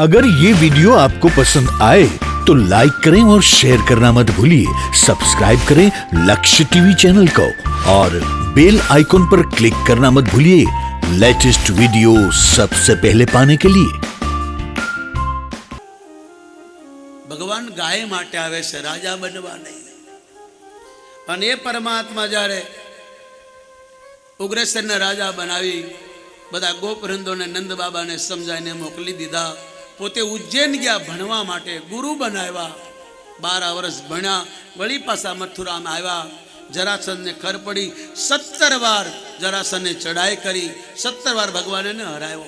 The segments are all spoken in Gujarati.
अगर ये वीडियो आपको पसंद आए तो लाइक करें और शेयर करना मत भूलिए। सब्सक्राइब करें लक्ष्य टीवी चैनल को और बेल आइकॉन पर क्लिक करना मत भूलिए लेटेस्ट वीडियो सबसे पहले पाने के लिए। भगवान गाय माटे आवे छे, राजा बनवा नहीं। અને એ પરમાત્મા જ્યારે ઉગ્રસેનને રાજા બનાવી બધા ગોપવૃંદોને નંદ બાબાને સમજાવીને મોકલી દીધા। પોતે ઉજ્જૈન ગયા ભણવા માટે, ગુરુ બનાવ્યા। 12 વર્ષ ભણ્યા, વળી પાછા મથુરામાં આવ્યા। જરાસંધને ખર પડી, 17 વાર જરાસંધને ચડાઈ કરી, 17 વાર ભગવાને હરાવ્યો।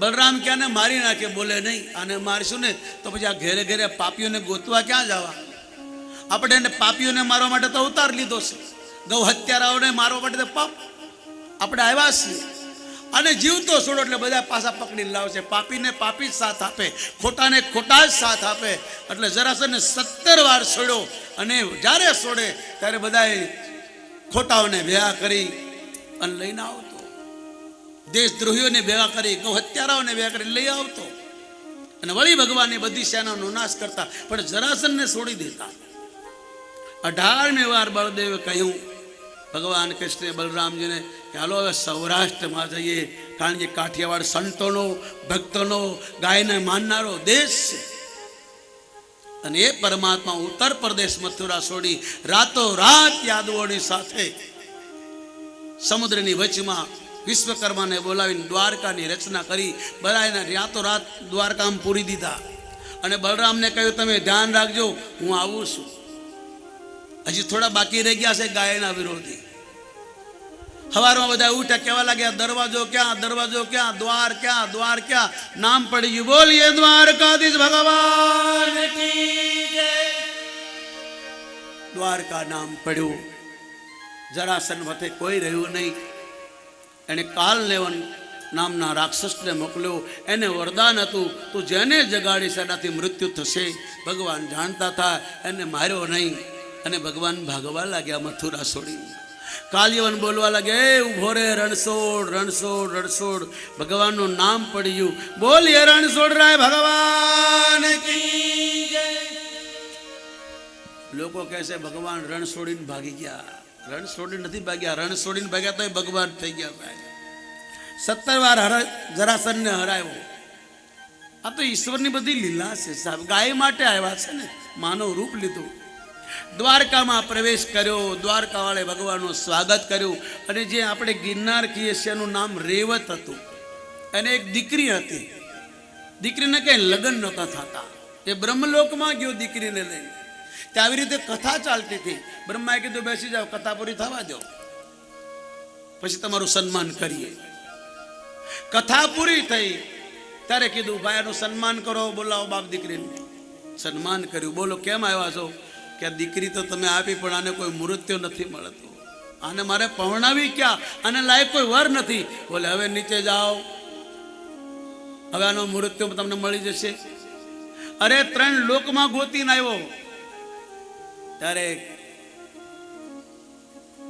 બલરામ ક્યાંને મારી નાખે, બોલે નહીં આને મારશું ને તો પછી આ ઘેરે ઘેરે પાપીઓને ગોતવા ક્યાં જવા? આપણે એને પાપીઓને મારવા માટે તો અવતાર લીધો છે, ગૌ હત્યારાઓને મારવા માટે તો પાપ આપણે આવ્યા છીએ। અને જીવતો છોડો એટલે બધા પાછા પકડીને લાવશે। પાપીને પાપી જ સાથ આપે, ખોટાને ખોટા જ સાથ આપે। એટલે જરાસંધને 17 વાર છોડ્યો અને જ્યારે છોડે ત્યારે બધાએ ખોટાઓને ભેગા કરી અને લઈને આવતો, દેશદ્રોહીઓને ભેગા કરી, ગૌ હત્યારાઓને ભેગા કરી લઈ આવતો અને વળી ભગવાનની બધી સેનાનો નાશ કરતા, પણ જરાસંધને છોડી દેતા। 18મી વાર બળદેવે કહ્યું ભગવાન કૃષ્ણે બલરામજીને કે હાલો હવે સૌરાષ્ટ્રમાં જઈએ, કારણ કે કાઠિયાવાડ સંતોનો, ભક્તોનો, ગાયને માનનારો દેશ છે। અને એ પરમાત્મા ઉત્તર પ્રદેશ મથુરા છોડી રાતોરાત યાદવોની સાથે સમુદ્રની વચમાં વિશ્વકર્માને બોલાવીને દ્વારકાની રચના કરી, બધાને રાતોરાત દ્વારકામાં પૂરી દીધા। અને બલરામને કહ્યું તમે ધ્યાન રાખજો, હું આવું છું। હજી થોડા બાકી રહી ગયા છે ગાયના વિરોધી। સવારમાં બધા ઉઠ્યા, કહેવા લાગ્યા દરવાજો ક્યાં, દરવાજો ક્યાં, દ્વાર ક્યાં, દ્વાર ક્યાં? નામ પડી ગયું, બોલીએ દ્વારકાધીશ ભગવાન કી જય। દ્વારકા નામ પડ્યું। જરાસંધ વખતે કોઈ રહ્યું નહીં। એને કાલનેવન નામના રાક્ષસને મોકલ્યો। એને વરદાન હતું તું જેને જગાડીશ એનાથી મૃત્યુ થશે। ભગવાન જાણતા હતા, એને માર્યો નહીં અને ભગવાન ભાગવા લાગ્યા મથુરા છોડી। કાલ્યવન બોલવા લાગે, એ ઉભો રે રણછોડ, રણછોડ, રણછોડ। ભગવાનનું નામ પડ્યું, બોલીએ રણછોડ રાય ભગવાન કી જય। લોકો કહે છે ભગવાન રણ છોડીને ભાગી ગયા। રણ છોડીને નથી ભાગ્યા, રણ છોડીને ભાગ્યા તો ભગવાન થઈ ગયા। 17 વાર જરાસંધને હરાવ્યો। આ તો ઈશ્વરની બધી લીલા છે સાહેબ। ગાય માટે આવ્યા છે ને, માનવ રૂપ લીધું। દ્વારકામાં પ્રવેશ કર્યો, દ્વારકા વાળે ભગવાનનું સ્વાગત કર્યું। અને જે આપણે ગિરનાર કહીએ છીએ એનું નામ રેવત હતું। અને એક દીકરી હતી, દીકરીને કઈ લગ્ન નહોતા થતા, એ બ્રહ્મલોકમાં ગયો દીકરીને લઈને। ત્યાં આવી રીતે કથા ચાલતી હતી। બ્રહ્માએ કીધું બેસી જાઓ, કથા પૂરી થવા દો, પછી તમારું સન્માન કરીએ। કથા પૂરી થઈ ત્યારે કીધું ભાઈ એનું સન્માન કરો, બોલાવો બાપ દીકરીને। સન્માન કર્યું। બોલો કેમ આવ્યા છો? કે દીકરી તો તમે આપી પણ આને કોઈ મૃત્યુ નથી મળતું, આને મારે પવણાવી ક્યાં, આને લાયક કોઈ વર નથી। બોલે હવે નીચે જાઓ, હવે આનો મૃત્યુ તમને મળી જશે। અરે 3 લોકમાં ગોતીને આવ્યો ત્યારે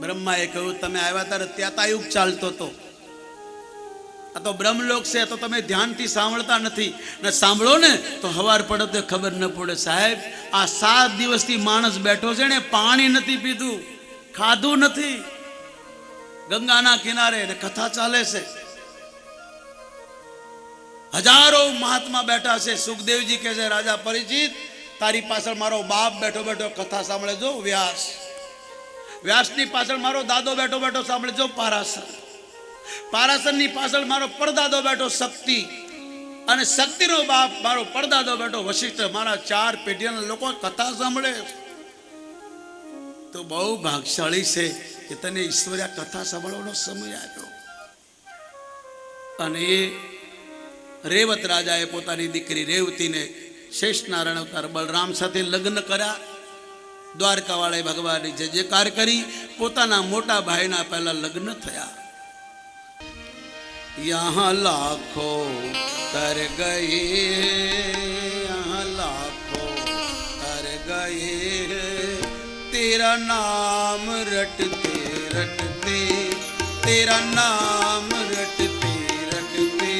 બ્રહ્માએ કહ્યું તમે આવ્યા ત્યારે ત્યાતાયુગ ચાલતો હતો, આ તો બ્રહ્મલોક છે, તો તમે ધ્યાનથી સાંભળતા નથી ને સાંભળો ને તો હવાર પડે તો ખબર ન પડે। સાહેબ આ 7 દિવસથી માણસ બેઠો છે ને, પાણી નથી પીધું, ખાધું નથી, ગંગાના કિનારે ને કથા ચાલે છે। હજારો મહાત્મા બેઠા છે। સુખદેવજી કહે છે રાજા પરિચિત તારી પાછળ મારો બાપ બેઠો બેઠો કથા સાંભળે જો વ્યાસ, વ્યાસની પાછળ મારો દાદો બેઠો બેઠો સાંભળે જો પારાશર, પારાશરની પાછળ મારો પરદાદો બેઠો શક્તિ, અને શક્તિનો બાપ મારો પરદાદો બેઠો વશિષ્ઠ। મારા 4 પેઢીના લોકો કથા સાંભળે તો બહુ ભાગશાળી છે કે તને ઈશ્વરે કથા સાંભળવાનો સમય આપ્યો। અને એ રેવત રાજાએ પોતાની દીકરી રેવતીને શેષનારાયણ અવતાર બલરામ સાથે લગ્ન કર્યા। દ્વારકા વાળે ભગવાનની જય જયકાર કરી। પોતાના મોટા ભાઈના પહેલા લગ્ન થયા। यहाँ लाखों कर गए, यहाँ लाखों कर गए, तेरा नाम रटते रटते, तेरा नाम रटते रटते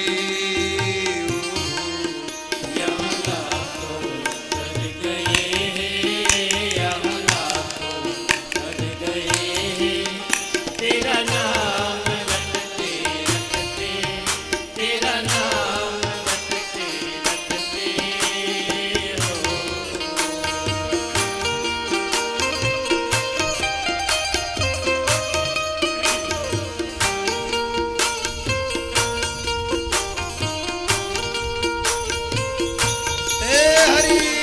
हरि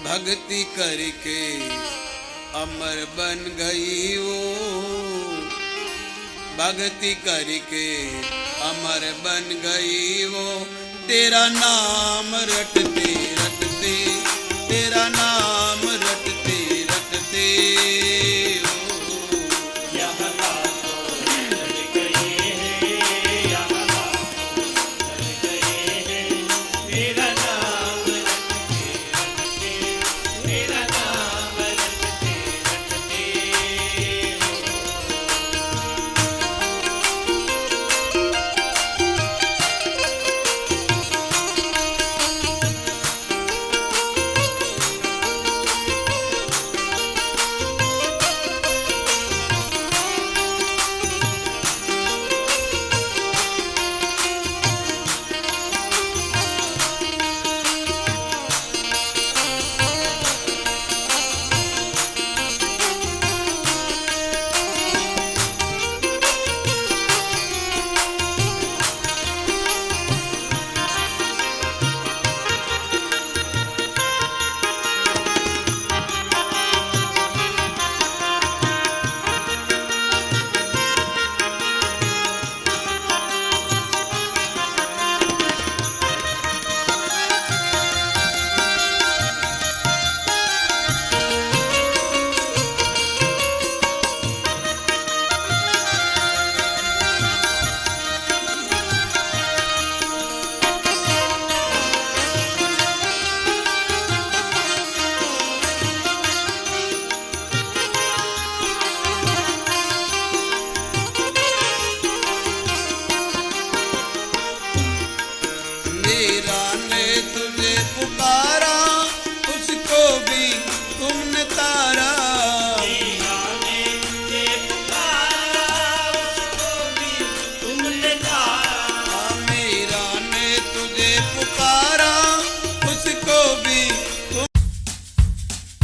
भक्ति करके अमर बन गई वो, भक्ति करके अमर बन गई वो। तेरा नाम रटते रटते, तेरा नाम रटते रटते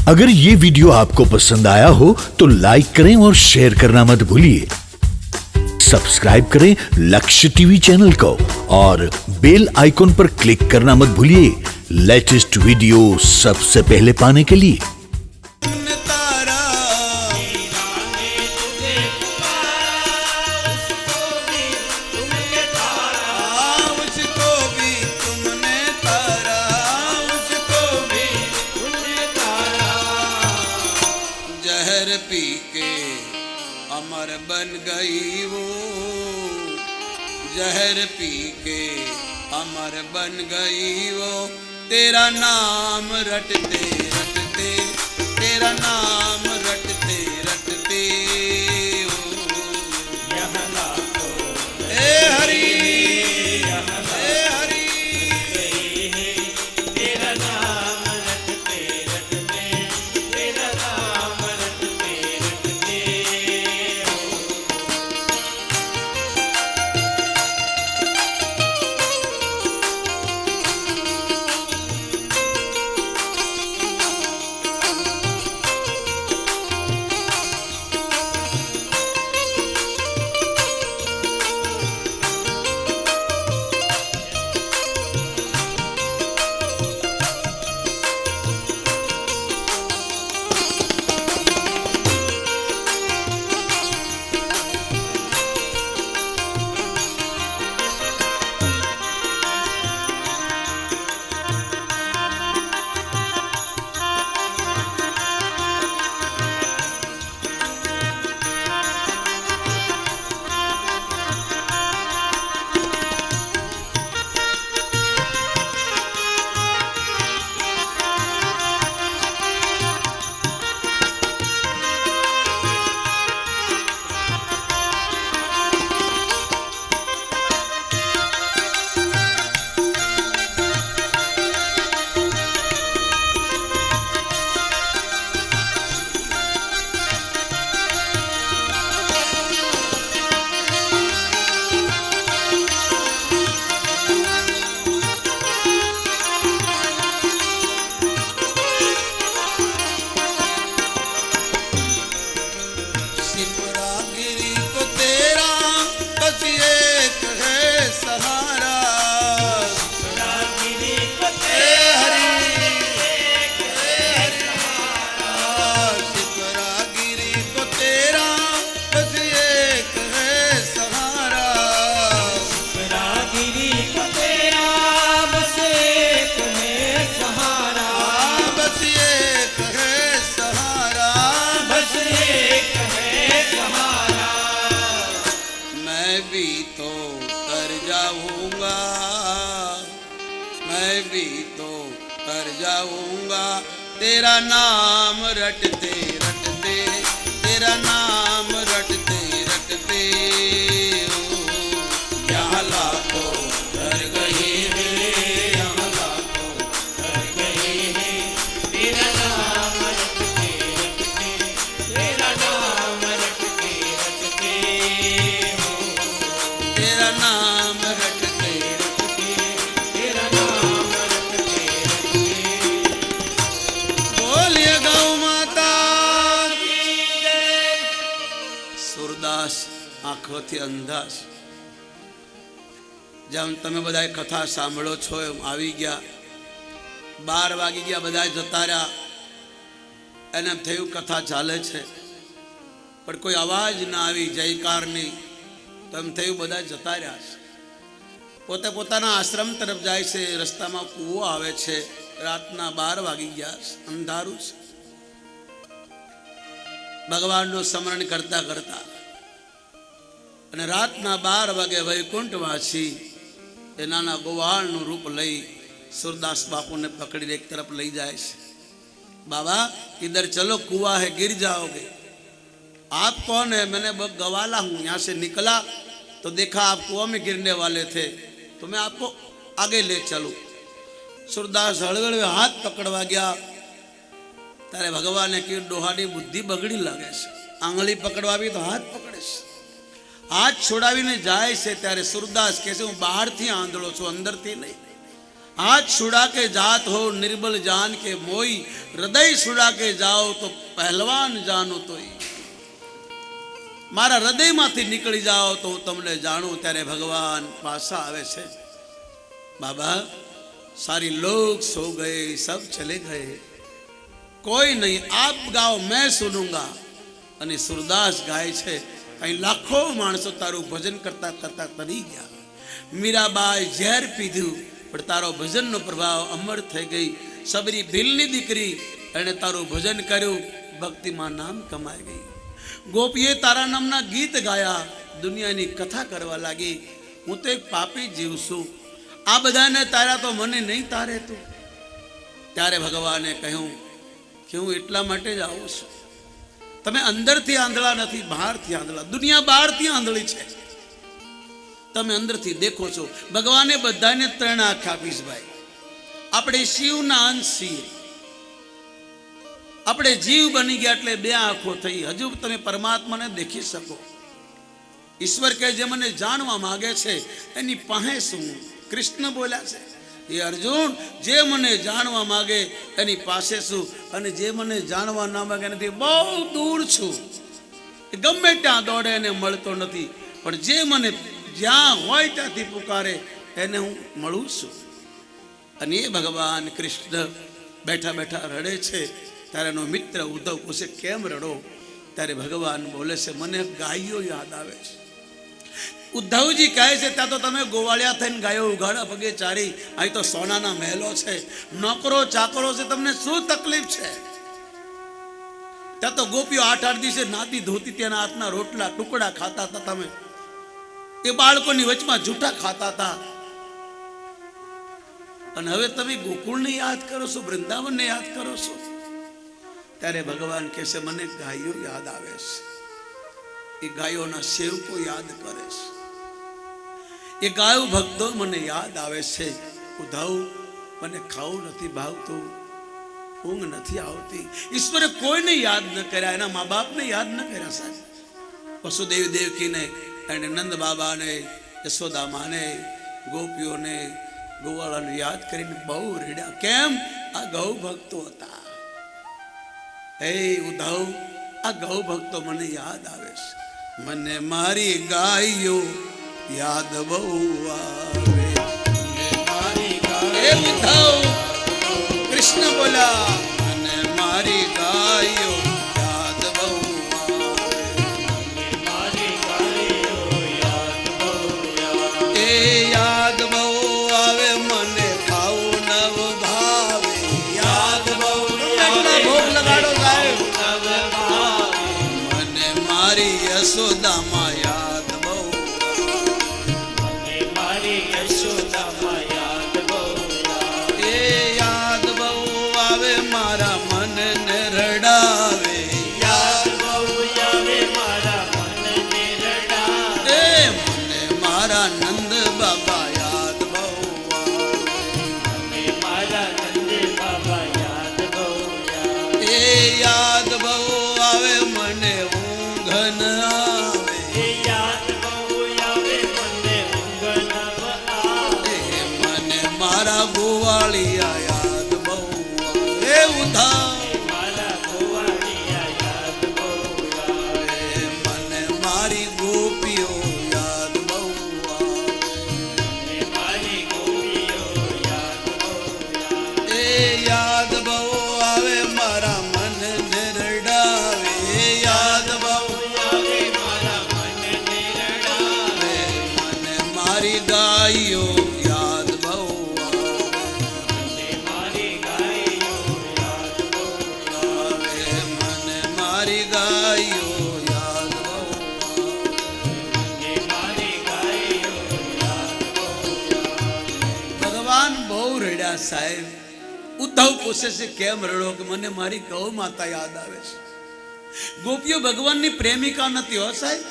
अगर ये वीडियो आपको पसंद आया हो तो लाइक करें और शेयर करना मत भूलिए। सब्सक्राइब करें लक्ष्य टीवी चैनल को और बेल आइकॉन पर क्लिक करना मत भूलिए लेटेस्ट वीडियो सबसे पहले पाने के लिए। जहर पी के अमर बन गई वो, जहर पी के अमर बन गई वो, तेरा नाम रटते रटते, तेरा नाम रटते रटते हे हरि हे हरि, तेरा नाम रटते रटते, तेरा नाम रटते रटते जाऊंगा, तेरा नाम रटते रटते, तेरा नाम रटते रटते यहाँ लाखों डर गए हैं, यहाँ लाखों डर गए हैं, तेरा नाम रटते रटते, तेरा नाम रटते रटते तेरा नाम रटते रटते, तेरा नाम रटते रटते बोलिए गौ माता સુરદાસ આંખોથી અંધાશ. જેમ તમે બધા કથા સાંભળો છો એમ આવી ગયા. 12 વાગી ગયા, બધા જતા રહ્યા. એને એમ થયું કથા ચાલે છે પણ કોઈ અવાજ ના આવી, જયકાર નહીં. તો એમ થયું બધા જતા રહ્યા છે. પોતે પોતાના આશ્રમ તરફ જાય છે. રસ્તામાં કૂવો આવે છે. રાતના 12 વાગી ગયા, અંધારું છે. ભગવાનનું સ્મરણ કરતા કરતા અને રાતના 12 વાગે વૈકુંઠવાસી એ નાના ગોવાળનું રૂપ લઈ સુરદાસ બાપુને પકડીને એક તરફ લઈ જાય છે. बाबा इधर चलो, कुआं है, गिर जाओगे. आप कौन है? मैंने गवाला हूं. यहाँ से निकला तो देखा आप कुआं में गिरने वाले थे, तो मैं आपको आगे ले चलूं. सूरदास हड़गड़े हाथ पकड़वा गया. तारे भगवान ने की डोहानी बुद्धि बगड़ी लगे છે. आंगળી પકડવાવી તો હાથ પકડે છે. હાથ છોડાવીને જાય છે ત્યારે सूरदास કહે છે હું બહારથી આંધળો છું, અંદરથી નહીં. हाथ छुड़ा के जात हो निर्बल जान के मोई, हृदय छुड़ा के जाओ तो पहलवान जानो तो मारा हृदय माथी निकली जाओ तो तमने जाणू. त्यारे भगवान पासा आवे छे. बाबा सारी लोग सो गए, सब चले गए, कोई नहीं, आप गाओ, मैं सुनूंगा. અને સુરદાસ ગાય છે અહીં લાખો માણસો તારું ભજન કરતા કરતા તરી ગયા. મીરાબાઈ ઝેર પીધું પણ તારો ભજનનો પ્રભાવ અમર થઈ ગઈ. સબરી ભીલની દીકરી એણે તારું ભજન કર્યું. ભક્તિમાં નામ કમાઈ ગઈ. ગોપીએ તારા નામના ગીત ગાયા, દુનિયાની કથા કરવા લાગી. હું તો એક પાપી જીવ છું, આ બધાને તારા તો મને નહીં તારે તું. ત્યારે ભગવાને કહ્યું કે હું એટલા માટે જ આવું છું. તમે અંદરથી આંધળા નથી, બહારથી આંધળા. દુનિયા બહારથી આંધળી છે, તમે અંદરથી દેખો છો. ભગવાને બધાને 3 આંખ આપીશ ભાઈ. આપણે શિવના અંશ છીએ, આપણે જીવ બની ગયા એટલે 2 આંખો થઈ. હજુ તમે પરમાત્માને દેખી શકો. ઈશ્વર કહે જે મને જાણવા માંગે છે એની પાસે શું. કૃષ્ણ બોલ્યા છે એ અર્જુન, જે મને જાણવા માંગે એની પાસે શું, અને જે મને જાણવા ના માંગે એનાથી બહુ દૂર છું. એ ગમે ત્યાં દોડે એને મળતો નથી, પણ જે મને જ્યાં હોય ત્યાંથી પુકારે એને હું મળું છું. અને એ ભગવાન કૃષ્ણ બેઠા બેઠા રડે છે. ત્યારે એનો મિત્ર ઉદ્ધવ પૂછે કેમ રડો? ત્યારે ભગવાન બોલે છે મને ગાયો યાદ આવે છે. ઉદ્ધવજી કહે છે ત્યાં તો તમે ગોવાળિયા થઈને ગાયો ઉઘાડા પગે ચારી, અહીં તો સોનાના મહેલો છે, નોકરો ચાકરો છે, તમને શું તકલીફ છે? ત્યાં તો ગોપીઓ 8-8 દિવસે નાતી ધોતી તેના હાથના રોટલા ટુકડા ખાતા હતા. તમે એ બાળકોની વચમાં જૂઠા ખાતા હતા. અને હવે તમે ગોકુળને યાદ કરો છો, વૃંદાવનને યાદ કરો છો. ત્યારે ભગવાન કહે છે મને ગાયો યાદ આવે છે. એ ગાયોના સેવકો યાદ કરે છે, એ ગાયો ભક્તો મને યાદ આવે છે. ઉદ્ધવ મને ખાવું નથી ભાવતું, ઊંઘ નથી આવતી. ઈશ્વરે કોઈને યાદ ન કર્યા, એના મા બાપને યાદ ન કર્યા સાહેબ. વસુદેવ દેવકીને અને નંદ બાબાને, યશોદા માને, ગોપીઓને, ગોવાળાને યાદ કરીને બહુ રેડ્યા. કેમ? આ ગૌ ભક્તો હતા. હે ઉદ્ધવ, આ ગૌ ભક્તો મને યાદ આવે છે. મને મારી ગાયો યાદ બહુ આવે. હે ઉદ્ધવ, કૃષ્ણ બોલા મને મારી ગાયો યાદ બહુ આવે. એ યાદ બહુ આવે, મને ખાવું નવ ભાવે. યાદ બહુ ભોગ લગાડો સાહેબ. મને મારી યશોદામાં યાદ બહુ, મારી યશોદામાં યાદ બહુ એ યાદ બહુ આવે, મારા મનને રડાવે. યાદ બહુ આવે, મારા મનને રડાવે. એ મને મારા નંદ બાબા યાદ બહુ આવે. મારા નંદ બાબા યાદ બહુ આવે. એ યાદ બહુ આવે, મને ઊંઘ ન આવે. એ યાદ બહુ આવે, મને ઊંઘ ન આવે. એ મને મારા ગોવાળિયા યાદ બહુ આવે. એ ઉદ્ધવ, મારા ગોવાળિયા યાદ બહુ આવે. એ મને મારી ગોપીઓ યાદ બહુ આવે. મારી ગોપીઓ યાદ બહુ આવે. એ યાદ બહુ આવે, મારા મનને રડાવે. એ યાદ બહુ આવે, મારા મનને રડાવે. મને મારી ગાયો યાદ બહુ આવે. મારી ગાયો યાદ બહુ આવે. મને મારી ગાયો યાદ બહુ આવે. મારી ગાયો યાદ બહુ ભગવાન બહુ રડ્યા સાહેબ. ઉદ્ધવ પૂછે છે કેમ રડો? કે મને મારી ગૌ માતા યાદ આવે છે. ગોપીઓ ભગવાનની પ્રેમિકા નથી હો સાહેબ.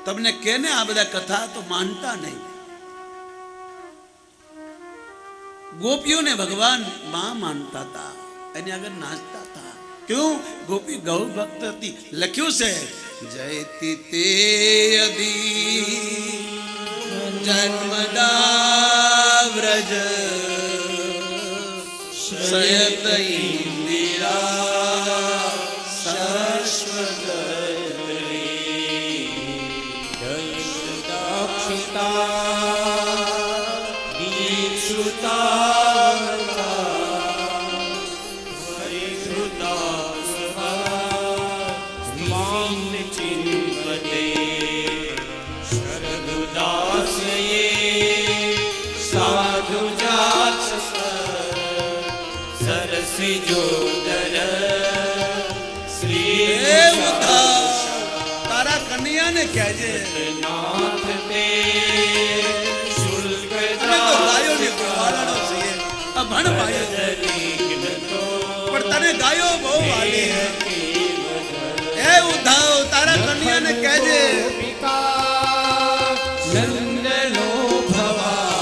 તમને કેને આ બધા કથા તો માનતા નહીં. ગોપીઓને ભગવાન માં માનતા હતા, એની આગળ નાચતા હતા. ક્યું? ગોપી ગૌ ભક્ત હતી. લખ્યું છે જયતી તે અધી જન્મદા વ્રજ સયત ઇન્દિરા સરસ્વત. હે ઉદ્ધવ, તારા કન્યાને કહેજે નાથ તે શુલ્ક અમે તો ગાયોની ગોવાળાનો છીએ, અભણ ભાઈઓ છે. પણ તને ગાયો બહુ વાલી છે. હે ઉદ્ધવ, તારા કન્યાને કહેજે નંદનો ભવા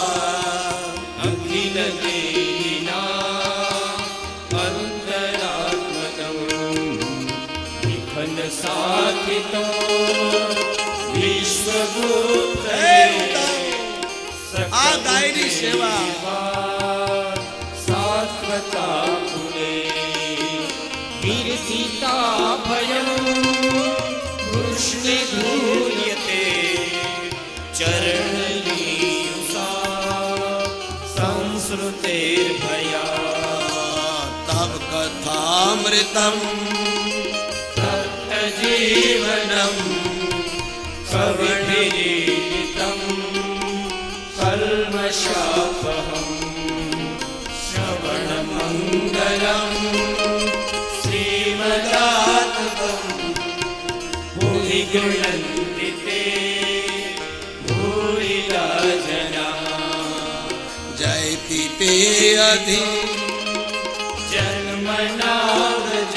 અખિલ દેહિના અંતરાત્મકમ નિખંડ સાખિતો વિશ્વગુપ્ત હે ઉદ્ધવ, આ ગાયની સેવા સાત્વતા કુલે વીરસીતા ભયમ કૃષ્ણે ધૂયતે ચરણલીયુષા સંસ્રુતેર ભયા તવ કથામૃતમ જીવનમ કવિભીડિતમ કલ્મષાપહમ શ્રવણમંગલમ શ્રીમદાતતમ ભૂરિ ગૃહન્તિ તે ભૂરિલા જના જયતિ તે અધિ જન્મનાવ્રજ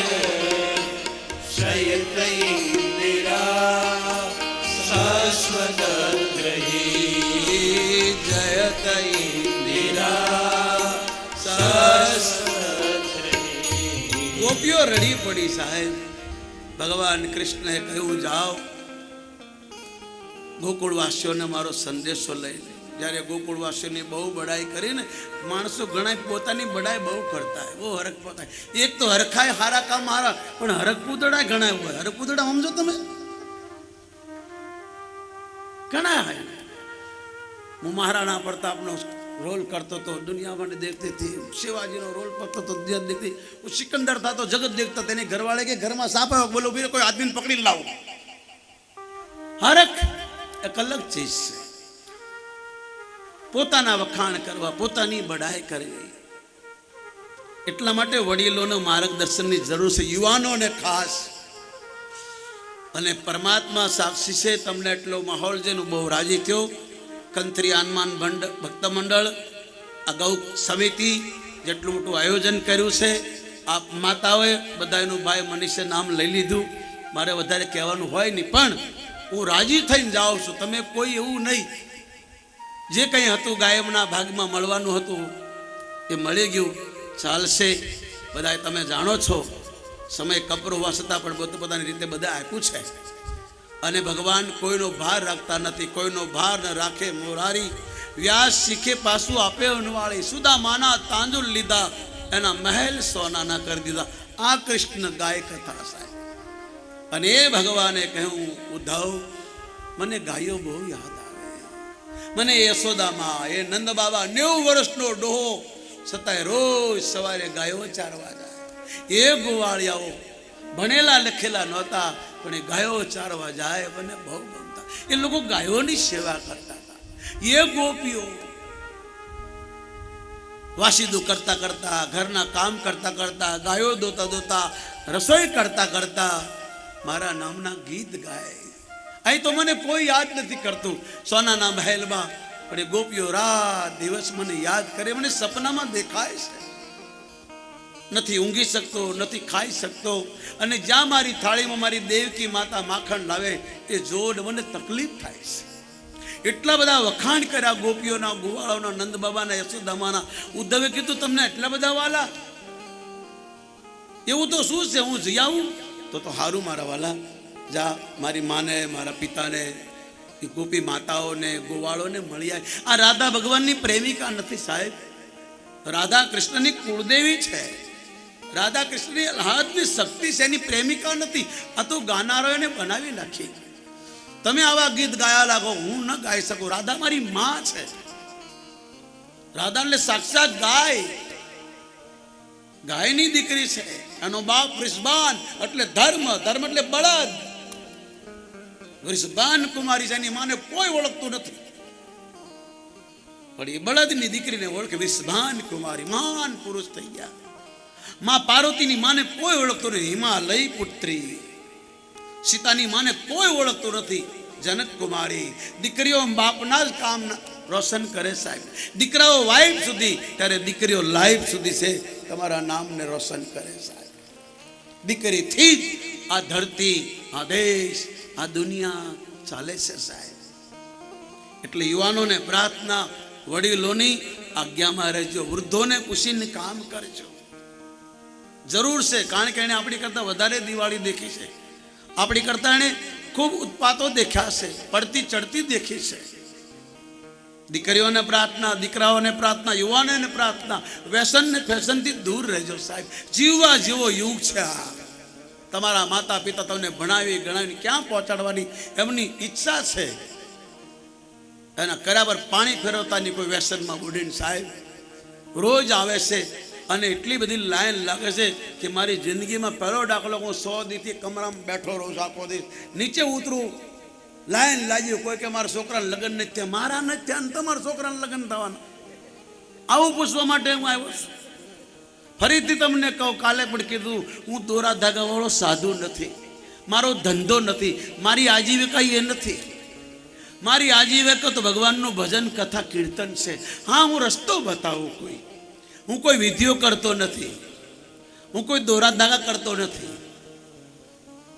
શયતૈન્દિરા શાશ્વતગ્રહી જયત ઇન્દિરા શાશ્વતગ્રહી. ગોપીઓ રડી પડી સાહેબ. ભગવાન કૃષ્ણએ કહ્યું, જાઓ ગોકુળવાસીઓને મારો સંદેશો લઈ લે. જ્યારે ગોકુળવાસીઓની બહુ બડાઈ કરીને માણસો ઘણા પોતાની બડાઈ બહુ કરતા હોય, બહુ હરખ પોતા. એક તો હરખાય હારા કામ હારા, પણ હરખ પૂતળા ઘણા હોય. હરખ પૂતળા સમજો તમે ઘણા હોય. હું મહારાણા પ્રતાપનો રોલ કરતો હતો, દુનિયા માટે દેખતી હતી. શિવાજીનો રોલ કરતો હતો, દુનિયા દેખતી. હું સિકંદર થતો, જગત દેખતા. તેની ઘરવાળે કે ઘરમાં સાપ આવ્યો, બોલો બીજો કોઈ આદમીને પકડી લાવો. હરખ એક અલગ ચીજ છે. પોતાના વખાણ કરવા, પોતાની બડાઈ કરવી. એટલા માટે વડીલોના માર્ગદર્શનની જરૂર છે, યુવાનોને ખાસ. અને પરમાત્મા સાક્ષી છે, તમને એટલો માહોલ છે. બહુ રાજી થયો. કંત્રી હનુમાન ભક્ત મંડળ, આ ગૌ સમિતિ જેટલું મોટું આયોજન કર્યું છે. આ માતાઓએ બધાનું ભાઈ મનીષે નામ લઈ લીધું. મારે વધારે કહેવાનું હોય નહીં, પણ હું રાજી થઈને જાઉં છું. તમે કોઈ એવું નહીં, જે કંઈ હતું ગાયબના ભાગમાં મળવાનું હતું એ મળી ગયું, ચાલશે. બધા તમે જાણો છો, સમય કપરો હોવા છતાં પણ પોતાની રીતે બધા આપ્યું છે. અને ભગવાન કોઈનો ભાર રાખતા નથી, કોઈનો ભાર ન રાખે મોરારી. વ્યાસ શીખે પાછું આપે અનવાળી, સુદામાના તાંજુલ લીધા, એના મહેલ સોના ના કરી દીધા. આ કૃષ્ણ ગાય કથા સાહેબ. અને એ ભગવાને કહ્યું, ઉદ્ધવ મને ગાયો બહુ યાદ આવે. મને યશોદામાં, એ નંદ બાબા 90 વર્ષનો ડોહો છતાંય રોજ સવારે ગાયો ચારવા જાય. એ ગોવાળિયાઓ ભણેલા લખેલા નહોતા, પણ એ ગાયો ચારવા જાય, મને બહુ ગમતા. એ લોકો ગાયોની સેવા કરતા હતા. એ ગોપીઓ વાસીદું કરતા કરતા, ઘરના કામ કરતા કરતા, ગાયો દોતા દોતા, રસોઈ કરતા કરતા મારા નામના ગીત ગાય. અહીં તો મને કોઈ યાદ નથી કરતું સોનાના મહેલમાં, પણ એ ગોપીઓ રાત દિવસ મને યાદ કરે. મને સપનામાં દેખાય છે. નથી ઊંઘી શકતો, નથી ખાઈ શકતો. અને જ્યાં મારી થાળીમાં મારી દેવકી માતા માખણ લાવે એ જોડ મને તકલીફ થાય છે. એટલા બધા વખાણ કર્યા ગોપીઓના, ગોવાળોના, નંદ બાબાના, યશોદામાના. ઉદ્ધવે કીધું, તમને એટલા બધા વાલા? એવું તો શું છે, હું જઈ આવું? તો સારું મારા વાલા, જા મારી માને, મારા પિતાને, એ ગોપી માતાઓને, ગોવાળોને મળી આવે. આ રાધા ભગવાનની પ્રેમિકા નથી સાહેબ, રાધા કૃષ્ણની કુળદેવી છે. રાધા કૃષ્ણની હાથની શક્તિ છે, એની પ્રેમિકા નથી. આ તો ગાનારોને બનાવી નાખી. તમે આવા ગીત ગાયા લાગો, હું ન ગાઈ શકું. રાધા મારી માં છે. રાધાને સાક્ષાત ગાયની દીકરી છે. એનો બાપ વૃષભાન એટલે ધર્મ, ધર્મ એટલે બળદ. વૃષભાન કુમારી છે, એની માને કોઈ ઓળખતું નથી, પણ એ બળદની દીકરીને ઓળખે. વૃષભાન કુમારી મહાન પુરુષ થઈ ગયા. માં પાર્વતીની માને કોઈ ઓળખતો નથી, હિમાલય પુત્રી. સીતાની માને કોઈ ઓળખતો નથી, જનક કુમારી. દીકરીઓ બાપના જ કામ રોશન કરે સાહેબ. દીકરાઓ વાઇફ સુધી, ત્યારે દીકરીઓ લાઈફ સુધી છે તમારા નામને રોશન કરે સાહેબ. દીકરીથી જ આ ધરતી, આ દેશ, આ દુનિયા ચાલે છે સાહેબ. એટલે યુવાનોને પ્રાર્થના, વડીલોની આજ્ઞામાં રહેજો, વૃદ્ધોને પૂછીને કામ કરજો. જરૂર છે, કારણ કે એને આપણી કરતાં વધારે દિવાળી દેખી છે, આપણી કરતાં એને ખૂબ ઉત્પાતો દેખ્યા છે, પડતી ચડતી દેખી છે. દીકરીઓને પ્રાર્થના, દીકરાઓને પ્રાર્થના, યુવાનોને પ્રાર્થના, વ્યસન ને ફેશનથી દૂર રહેજો સાહેબ. જીવવા જેવો યુગ છે આ. તમારા માતા પિતા તમને ભણાવી ગણાવી ક્યાં પહોંચાડવાની એમની ઈચ્છા છે, એના કર્યા પર પાણી ફેરવતાની કોઈ વ્યસનમાં બુડીને સાહેબ રોજ આવે છે અને એટલી બધી લાઈન લાગે છે કે મારી જિંદગીમાં પહેલો દાખલો, હું 100 દીથી કમરામાં બેઠો રહું છું, આખો દિવસ નીચે ઉતરું, લાઈન લાગી, કોઈ કે મારા છોકરાને લગ્ન નથી થયા, મારા નથી થયા ને તમારા છોકરાને લગ્ન થવાના. આવું પૂછવા માટે હું આવ્યો છું. ફરીથી તમને કહું, કાલે પણ કીધું, હું દોરા ધાગાવાળો સાધુ નથી, મારો ધંધો નથી, મારી આજીવિકા એ નથી. મારી આજીવિકા તો ભગવાનનું ભજન, કથા, કીર્તન છે. હા, હું રસ્તો બતાવું, હું કોઈ વિધિઓ કરતો નથી, હું કોઈ દોરા ધાગા કરતો નથી,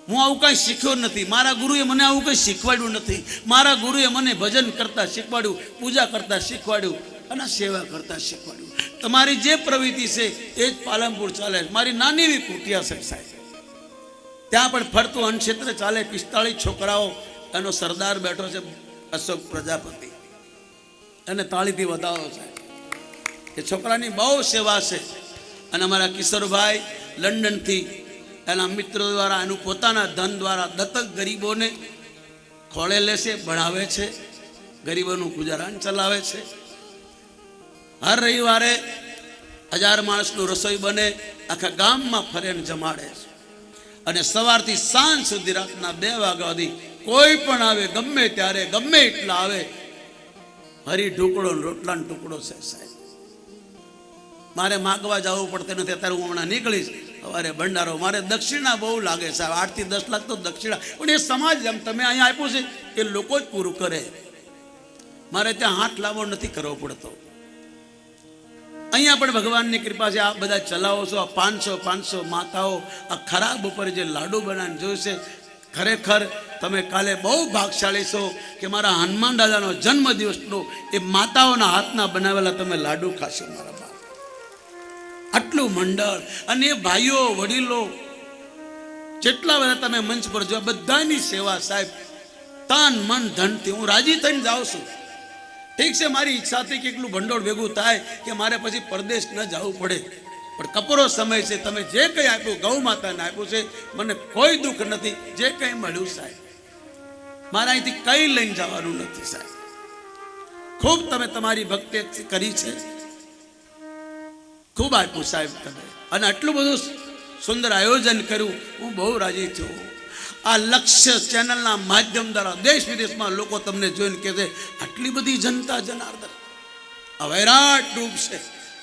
હું આવું કાંઈ શીખ્યો નથી. મારા ગુરુએ મને આવું કંઈ શીખવાડ્યું નથી. મારા ગુરુએ મને ભજન કરતા શીખવાડ્યું, પૂજા કરતા શીખવાડ્યું અને સેવા કરતા શીખવાડ્યું. તમારી જે પ્રવૃત્તિ છે એ જ પાલનપુર ચાલે. મારી નાની એવી કુટિયા છે સાહેબ, ત્યાં પણ ફરતું અન્નક્ષેત્ર ચાલે. 45 છોકરાઓ, એનો સરદાર બેઠો છે અશોક પ્રજાપતિ, અને તાળીથી વધાવો સાહેબ. એ છોકરાની બહુ સેવા છે. અને અમારા કિશોરભાઈ લંડનથી એના મિત્રો દ્વારા, એનું પોતાના ધન દ્વારા દત્તક ગરીબોને ખોળે લે છે, ભણાવે છે, ગરીબોનું ગુજરાન ચલાવે છે. હર રવિવારે 1000 માણસનું રસોઈ બને, આખા ગામમાં ફરેને જમાડે છે. અને સવારથી સાંજ સુધી, રાતના 2 વાગ્યા સુધી કોઈ પણ આવે, ગમે ત્યારે, ગમે એટલા આવે, હરી ઢુકડો રોટલાનો ટુકડો છે સાહેબ. મારે માગવા જવું પડતું નથી. અત્યારે હું હમણાં નીકળીશ, સવારે ભંડારો. મારે દક્ષિણા બહુ લાગે સાહેબ, 8 થી 10 લાખ તો દક્ષિણા. પણ એ સમાજ, જેમ તમે અહીંયા આપ્યું છે એ લોકો જ પૂરું કરે. મારે ત્યાં હાથ લાંબો નથી કરવો પડતો. અહીંયા પણ ભગવાનની કૃપા છે. આ બધા ચલાવો છો, આ 500 માતાઓ આ ખરાબ ઉપર જે લાડુ બનાવીને જોઈશે, ખરેખર તમે કાલે બહુ ભાગશાળી છો કે મારા હનુમાન દાદાનો જન્મદિવસનો એ માતાઓના હાથના બનાવેલા તમે લાડુ ખાશો મારા બાપ. આટલું મંડળ અને એ ભાઈઓ વડીલો જેટલા બધા તમે મંચ પર જો, બધાની સેવા સાહેબ તન મન ધનથી હું રાજી થઈને જાઉં છું. ઠીક છે, મારી ઈચ્છાથી કે એટલું ભંડોળ ભેગું થાય કે મારે પછી પરદેશ ન જવું પડે, પણ કપરો સમય છે. તમે જે કંઈ આપ્યું, ગૌ માતાને આપ્યું છે, મને કોઈ દુઃખ નથી. જે કંઈ મળ્યું સાહેબ, મારા અહીંથી કંઈ લઈને જવાનું નથી સાહેબ. ખૂબ તમે તમારી ભક્તિ કરી છે, ખૂબ આપ્યું સાહેબ તમે. અને આટલું બધું સુંદર આયોજન કર્યું, હું બહુ રાજી છું. આ લક્ષ્ય ચેનલના માધ્યમ દ્વારા દેશ વિદેશમાં લોકો તમને જોઈને કહે છે, આટલી બધી જનતા જનાર્દન, આ વૈરાટ રૂપ છે.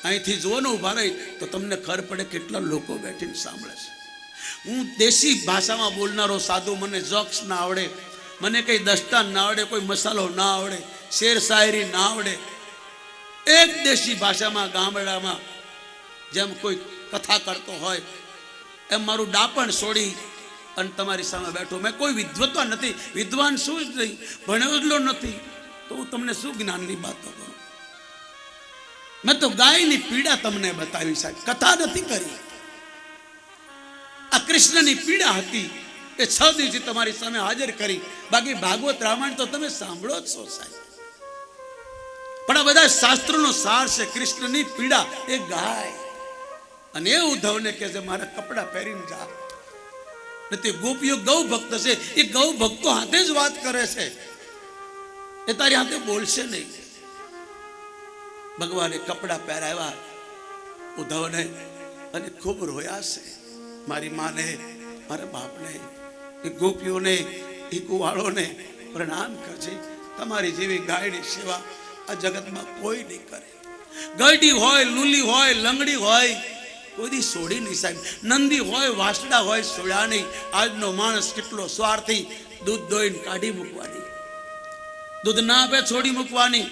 અહીંથી જોવાનું ઉભા રહી તો તમને ખબર પડે કેટલા લોકો બેઠીને સાંભળે છે. હું દેશી ભાષામાં બોલનારો સાધુ, મને જોક્સ ના આવડે, મને કંઈ દસ્તાન ના આવડે, કોઈ મસાલો ના આવડે, શેર શાયરી ના આવડે. એક દેશી ભાષામાં ગામડામાં જેમ કોઈ કથા કરતો હોય એમ મારું ડાપણ છોડી અને તમારી સામે બેઠો. મેં કોઈ વિદ્વત્તા નથી, વિદ્વાન શું જ નહીં, ભણેલો નથી, તો હું તમને શું જ્ઞાનની વાતો કરું. મેં તો ગાયની પીડા તમને બતાવી સાહેબ, કથા નથી કરી. આ કૃષ્ણની પીડા હતી એ 6 દિવસથી તમારી સામે હાજર કરી. બાકી ભાગવત રામાયણ તો તમે સાંભળો જ છો સાહેબ, પણ આ બધા શાસ્ત્રોનો સાર છે. કૃષ્ણની પીડા એ ગાય. અને એ ઉદ્ધવને કહે છે, મારા કપડા પહેરીને જા. તે ગોપીઓ ગૌ ભક્ત છે, એ ગૌ ભક્તો હાથે જ વાત કરે છે, એ તારી હાથે બોલશે નહીં. ભગવાને કપડા પહેરાવ્યા ઉદ્ધવને અને ખૂબ રોયા છે. મારી માને, મારા બાપને, એ ગોપીઓને, એ કુવાળોને પ્રણામ કરજે. તમારી જેવી ગાયની સેવા આ જગતમાં કોઈ નહીં કરે. ગરડી હોય, લૂલી હોય, લંગડી હોય, કોઈ દી છોડી નહીં સાહેબ. નંદી હોય વાસડા હોય છોડ્યા નહીં. આજનો માણસ કેટલો સ્વાર્થી, દૂધ દોઈને કાઢી મૂકવાની, દૂધ ના આપે છોડી મૂકવાની,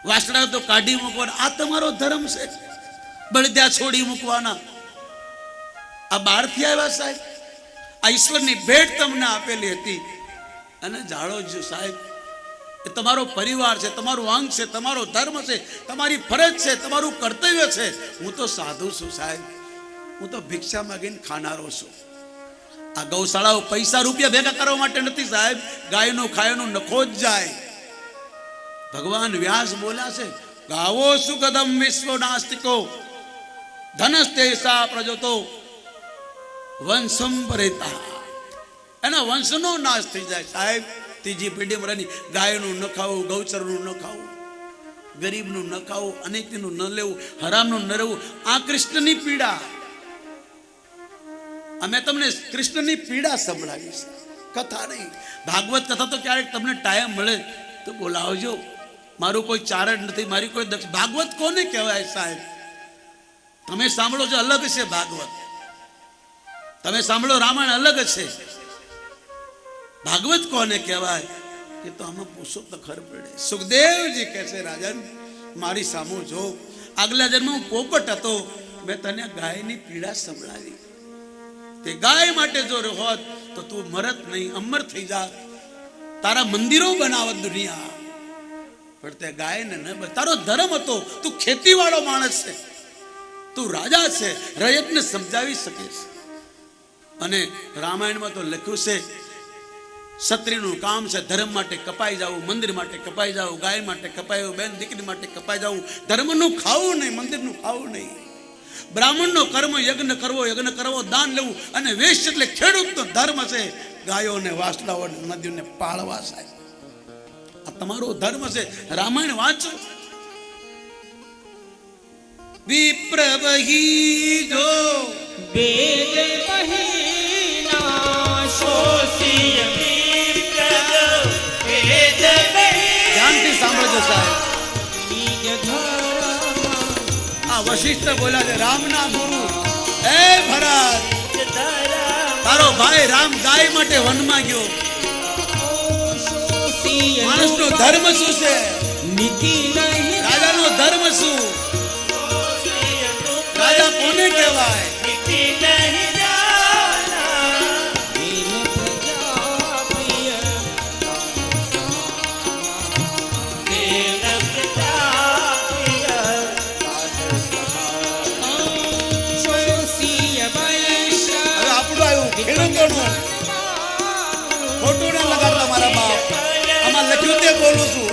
વાસડા તો કાઢી મૂકવાના. આ તમારો ધર્મ છે, બળદ્યા છોડી મૂકવાના. આ બહારથી આવ્યા સાહેબ, આ ઈશ્વરની ભેટ તમને આપેલી હતી. અને જાણો છો સાહેબ, એ તમારો પરિવાર છે, તમારું અંગ છે, તમારો ધર્મ છે, તમારી ફરજ છે, તમારું કર્તવ્ય છે. હું તો સાધુ છું સાહેબ, હું તો ભિક્ષા માગીને ખાનારો છું. આ ગૌશાળાઓ પૈસા રૂપિયા ભેગા કરવા માટે નથી સાહેબ, ગાયનું ખાયનું નખો જ જાય. ભગવાન વ્યાસ બોલ્યા છે, ગાવો સુગદમ વિશ્વ નાસ્તિકો ધનસ્તેસા પ્રજતો વંશમ પરેતા. એના વંશનો નાશ થઈ જાય સાહેબ. ત્રીજી પેઢીમાં રહી ગાયનું ન ખાવું, ગૌચરનું ન ખાવું, ગરીબનું ન ખાવું, અનેકનું ન લેવું, હરામનું ન રહેવું. આ કૃષ્ણની પીડા. અમે તમને કૃષ્ણની પીડા સંભળાવી છે, કથા નહીં. ભાગવત કથા તો ક્યારેક તમને ટાઈમ મળે તો બોલાવજો. મારું કોઈ ચારણ નથી, મારી કોઈ ભાગવત કોને કહેવાય સાહેબ? તમે સાંભળો છો અલગ છે ભાગવત, તમે સાંભળો રામાયણ અલગ છે. ભાગવત કોને કહેવાય એ તો આમાં પૂછો તો ખર પડે. સુખદેવજી કહે છે, રાજન મારી સામું જો, આગલા જન્મ હું પોપટ હતો, મેં તને ગાયની પીડા સંભળાવી. તે ગાય માટે જો હોત તો તું મરત નહીં, અમર થઈ જા. તારા મંદિરો બનાવત દુનિયા, પણ તે ગાયને ન. તારો ધર્મ હતો, તું ખેતીવાળો માણસ છે, તું રાજા છે, રયતને સમજાવી શકીશ. અને રામાયણમાં તો લખ્યું છે, ક્ષત્રિયનું કામ છે ધર્મ માટે કપાઈ જવું, મંદિર માટે કપાઈ જવું, ગાય માટે કપાઈ જવું, બેન દીકરી માટે કપાઈ જવું. ધર્મનું ખાવું નહીં, મંદિરનું ખાવું નહીં. બ્રાહ્મણનો કર્મ યજ્ઞ કરવો, દાન લેવું. અને વેશ એટલે ખેડૂતનો ધર્મ છે, ગાયોને, વાસડાઓને, નદીઓને પાળવા સાહેબ. આ તમારો ધર્મ છે. રામાયણ વાંચો. વિપ્રવહી જો વેદ મહિના શોષિય ધ્યાનથી સાંભળજો સાહેબ. આ વશિષ્ઠ બોલ્યા છે, રામના ગુરુ, એ ભરત, તારો ભાઈ રામ ગાય માટે વનમાં ગયો. માણસનો ધર્મ શું છે? રાજાનો ધર્મ શું? રાજા કોને કહેવાય? ખેડૂતોનું ખોટું ના લગાડતા મારા બાપ. આમાં લખ્યું તે બોલું છું.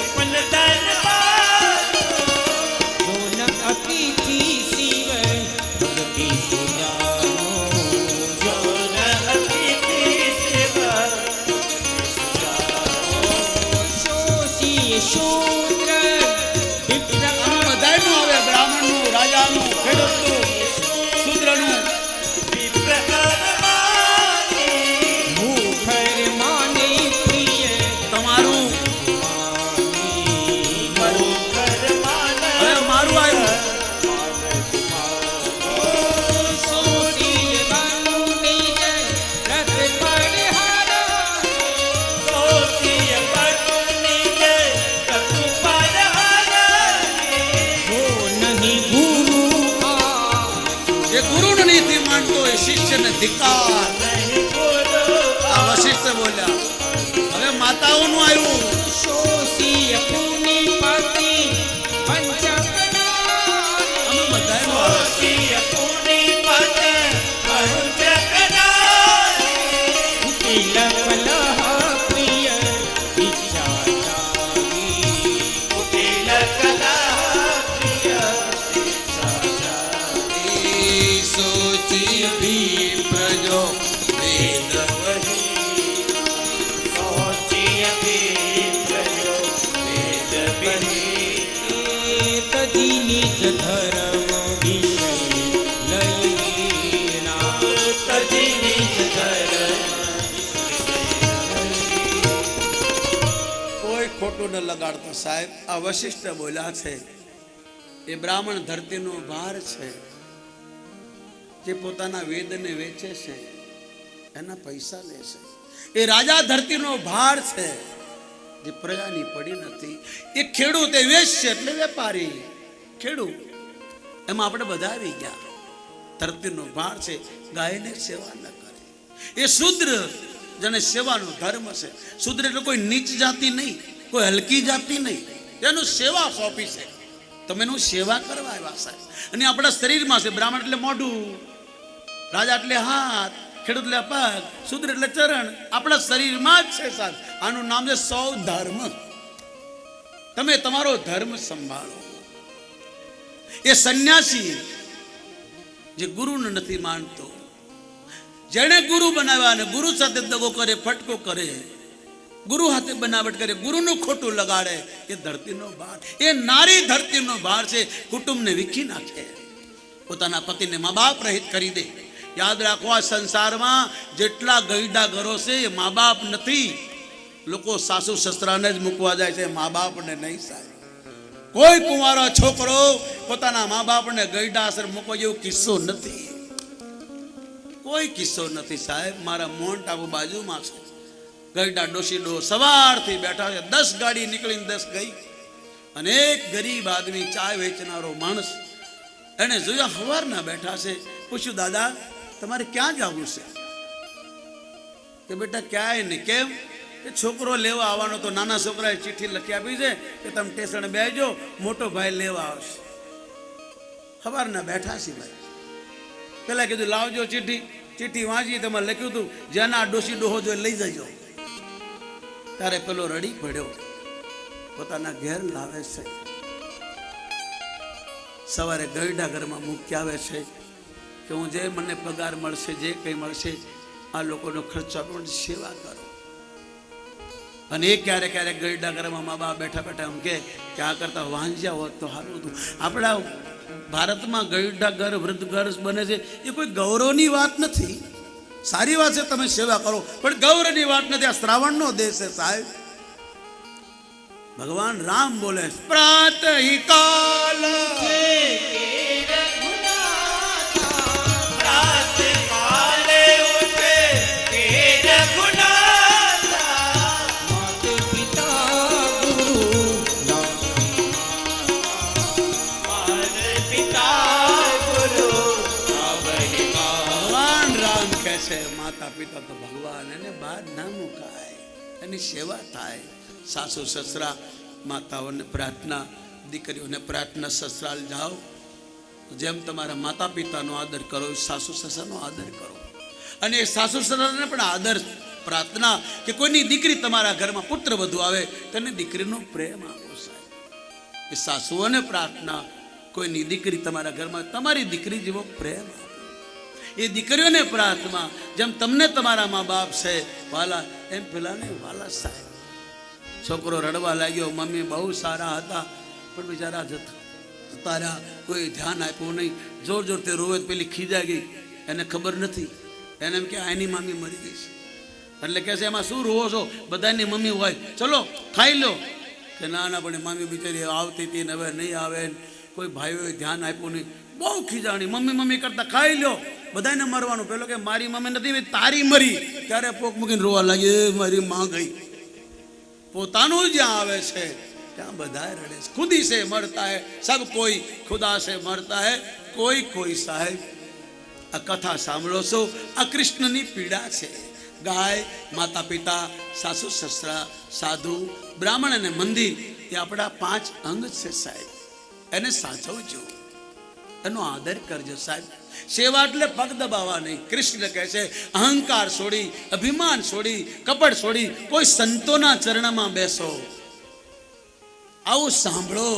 બધાનું આવે, બ્રાહ્મણનું, રાજાનું, ખેડૂતનું, શૂદ્રનું. શિષ્યને ધિક્કાર. આ વશિષ્ઠ બોલ્યા. હવે માતાઓનું આવ્યું. અમે બધાનું ખોટું ન લગાડતો સાહેબ. આ વશિષ્ઠ બોલ્યા છે, એ બ્રાહ્મણ ધરતીનો ભાર છે, જે પોતાના વેદને વેચે છે એના પૈસા લે છે. એ રાજા ધરતીનો ભાર છે જે પ્રજાની પડી નથી. એ ખેડૂત એ વેચશે એટલે વેપારી. ખેડૂત એમાં આપણે બધા આવી ગયા. ધરતીનો ભાર છે, ગાયને સેવા ન કરે. એ શુદ્ર જેને સેવાનો ધર્મ છે. શુદ્ર એટલે કોઈ નીચ જાતિ નહીં, કોઈ હલકી જાતિ નહીં, એનું સેવા સોંપી છે. તમે એનું સેવા કરવા આવ્યા સાહેબ. અને આપણા શરીરમાં છે. બ્રાહ્મણ એટલે મોઢું, રાજા એટલે હાથ, ખેડૂત એટલે પગ, શુદ્ર એટલે ચરણ. આપણા શરીરમાં જ છે સાહેબ. આનું નામ છે સૌ ધર્મ. તમે તમારો ધર્મ સંભાળો. એ સંન્યાસી જે ગુરુને નથી માનતો, જેને ગુરુ બનાવ્યા અને ગુરુ સાથે દગો કરે, ફટકો કરે, ગુરુ હાથે બનાવટ કરે, ગુરુનું ખોટું લગાડે, એ ધરતીનો ભાર. એ નારી ધરતીનો ભાર છે. કુટુંબને વીખી નાખે, પોતાના પતિને મા બાપ રહિત કરી દે. યાદ રાખો, આ સંસારમાં જેટલા ગઈડા ઘરો છે એ મા બાપ નથી. લોકો સાસુ સસરાને જ મૂકવા જાય છે, મા બાપને નહીં સાહેબ. કોઈ કુંવારો છોકરો પોતાના મા બાપને ગઈડા આશ્રમ મૂકવા જેવો કિસ્સો નથી. કોઈ કિસ્સો નથી સાહેબ. મારા મોન્ટ આબુ બાજુમાં છે, ગઈડા ડોશીડો સવારથી બેઠા છે. 10 ગાડી નીકળીને 10 ગઈ. અને એક ગરીબ આદમી ચા વેચનારો માણસ એને જોયા સવારના બેઠા છે. પૂછ્યું, દાદા તમારે ક્યાં જવું છે? કે બેટા ક્યાંય નહીં. કેમ? કે છોકરો લેવા આવવાનો તો. નાના છોકરાએ ચિઠ્ઠી લખી આપી છે કે તમે સ્ટેશન બેસજો, મોટો ભાઈ લેવા આવશે. સવારના બેઠા છે ભાઈ. પેલા કીધું લાવજો ચિઠ્ઠી. ચિઠ્ઠી વાંચી, તેમાં લખ્યું હતું જેના ડોસી ડોહો જો લઈ જજો. ત્યારે પેલો રડી પડ્યો, પોતાના ઘેર લાવે છે. સવારે ગઈડા ઘરમાં મૂકી આવે છે કે હું જે મને પગાર મળશે, જે કંઈ મળશે, આ લોકોનો ખર્ચો આપો, સેવા કરો. અને એ ક્યારેક ક્યારેક ગઈડા ઘરમાં મા બાપ બેઠા બેઠા એમ કે આ કરતા વાંજ્યા હોત તો સારું હતું. આપણા ભારતમાં ગઈડા ઘર, વૃદ્ધ ઘર બને છે, એ કોઈ ગૌરવની વાત નથી. સારી વાત છે, તમે સેવા કરો, પણ ગૌરવની વાત નથી. આ શ્રાવણનો દેશ છે સાહેબ. ભગવાન રામ બોલે, પ્રાતઃ કાલ માતા પિતા તો ભગવાન, એને બહાર ના મુકાય, એની સેવા થાય. સાસુ સસરા, માતાઓને પ્રાર્થના, દીકરીઓને પ્રાર્થના, સસરાલ જાઓ. જેમ તમારા માતા પિતાનો આદર કરો, સાસુ સસરાનો આદર કરો. અને એ સાસુ સસરાને પણ આદર, પ્રાર્થના કે કોઈની દીકરી તમારા ઘરમાં પુત્ર વધુ આવે તેને દીકરીનો પ્રેમ આપો સાહેબ. એ સાસુઓને પ્રાર્થના, કોઈની દીકરી તમારા ઘરમાં તમારી દીકરી જેવો પ્રેમ આપો. એ દીકરીઓને પ્રાર્થના, જેમ તમને તમારા મા બાપ છે વાલા, એમ પેલાને વાલા સાહેબ. છોકરો રડવા લાગ્યો, મમ્મી બહુ સારા હતા પણ બિચારા જતા રહ્યા, કોઈ ધ્યાન આપ્યું નહીં. જોર જોરથી રોવે, પેલી ખીજા ગઈ, એને ખબર નથી. એને એમ કે આની મમ્મી મરી ગઈ છે. એટલે કહે છે એમાં શું રોવો છો, બધાની મમ્મી હોય, ચલો ખાઈ લો. કે ના ના, પણ મમ્મી બિચારી આવતી હતી ને હવે નહીં આવે, કોઈ ભાઈઓએ ધ્યાન આપ્યું નહીં. બહુ ખીજાણી, મમ્મી મમ્મી કરતા ખાઈ લો, બધાને મરવાનું. પેલો કે મારી મમ્મી નથી, તારી મરી. ત્યારે પોક મૂકીને રોવા લાગી, મારી માં ગઈ. પોતાનું જ્યાં આવે છે ત્યાં બધા રડે છે. ખુદી સે મરતા હૈ સબ કોઈ, ખુદા સે મરતા હૈ કોઈ કોઈ સાહેબ. આ કથા સાંભળો છો, આ કૃષ્ણની પીડા છે. ગાય, માતા પિતા, સાસુ સસરા, સાધુ, બ્રાહ્મણ અને મંદિર, એ આપણા 5 અંગ છે સાહેબ. એને સાચવજો, એનો આદર કરજો સાહેબ. સેવા એટલે પગ દબાવવા નહીં. કૃષ્ણ કહે છે અહંકાર છોડી, અભિમાન છોડી, કપટ છોડી કોઈ સંતોના ચરણમાં બેસો. આવું સાંભળો,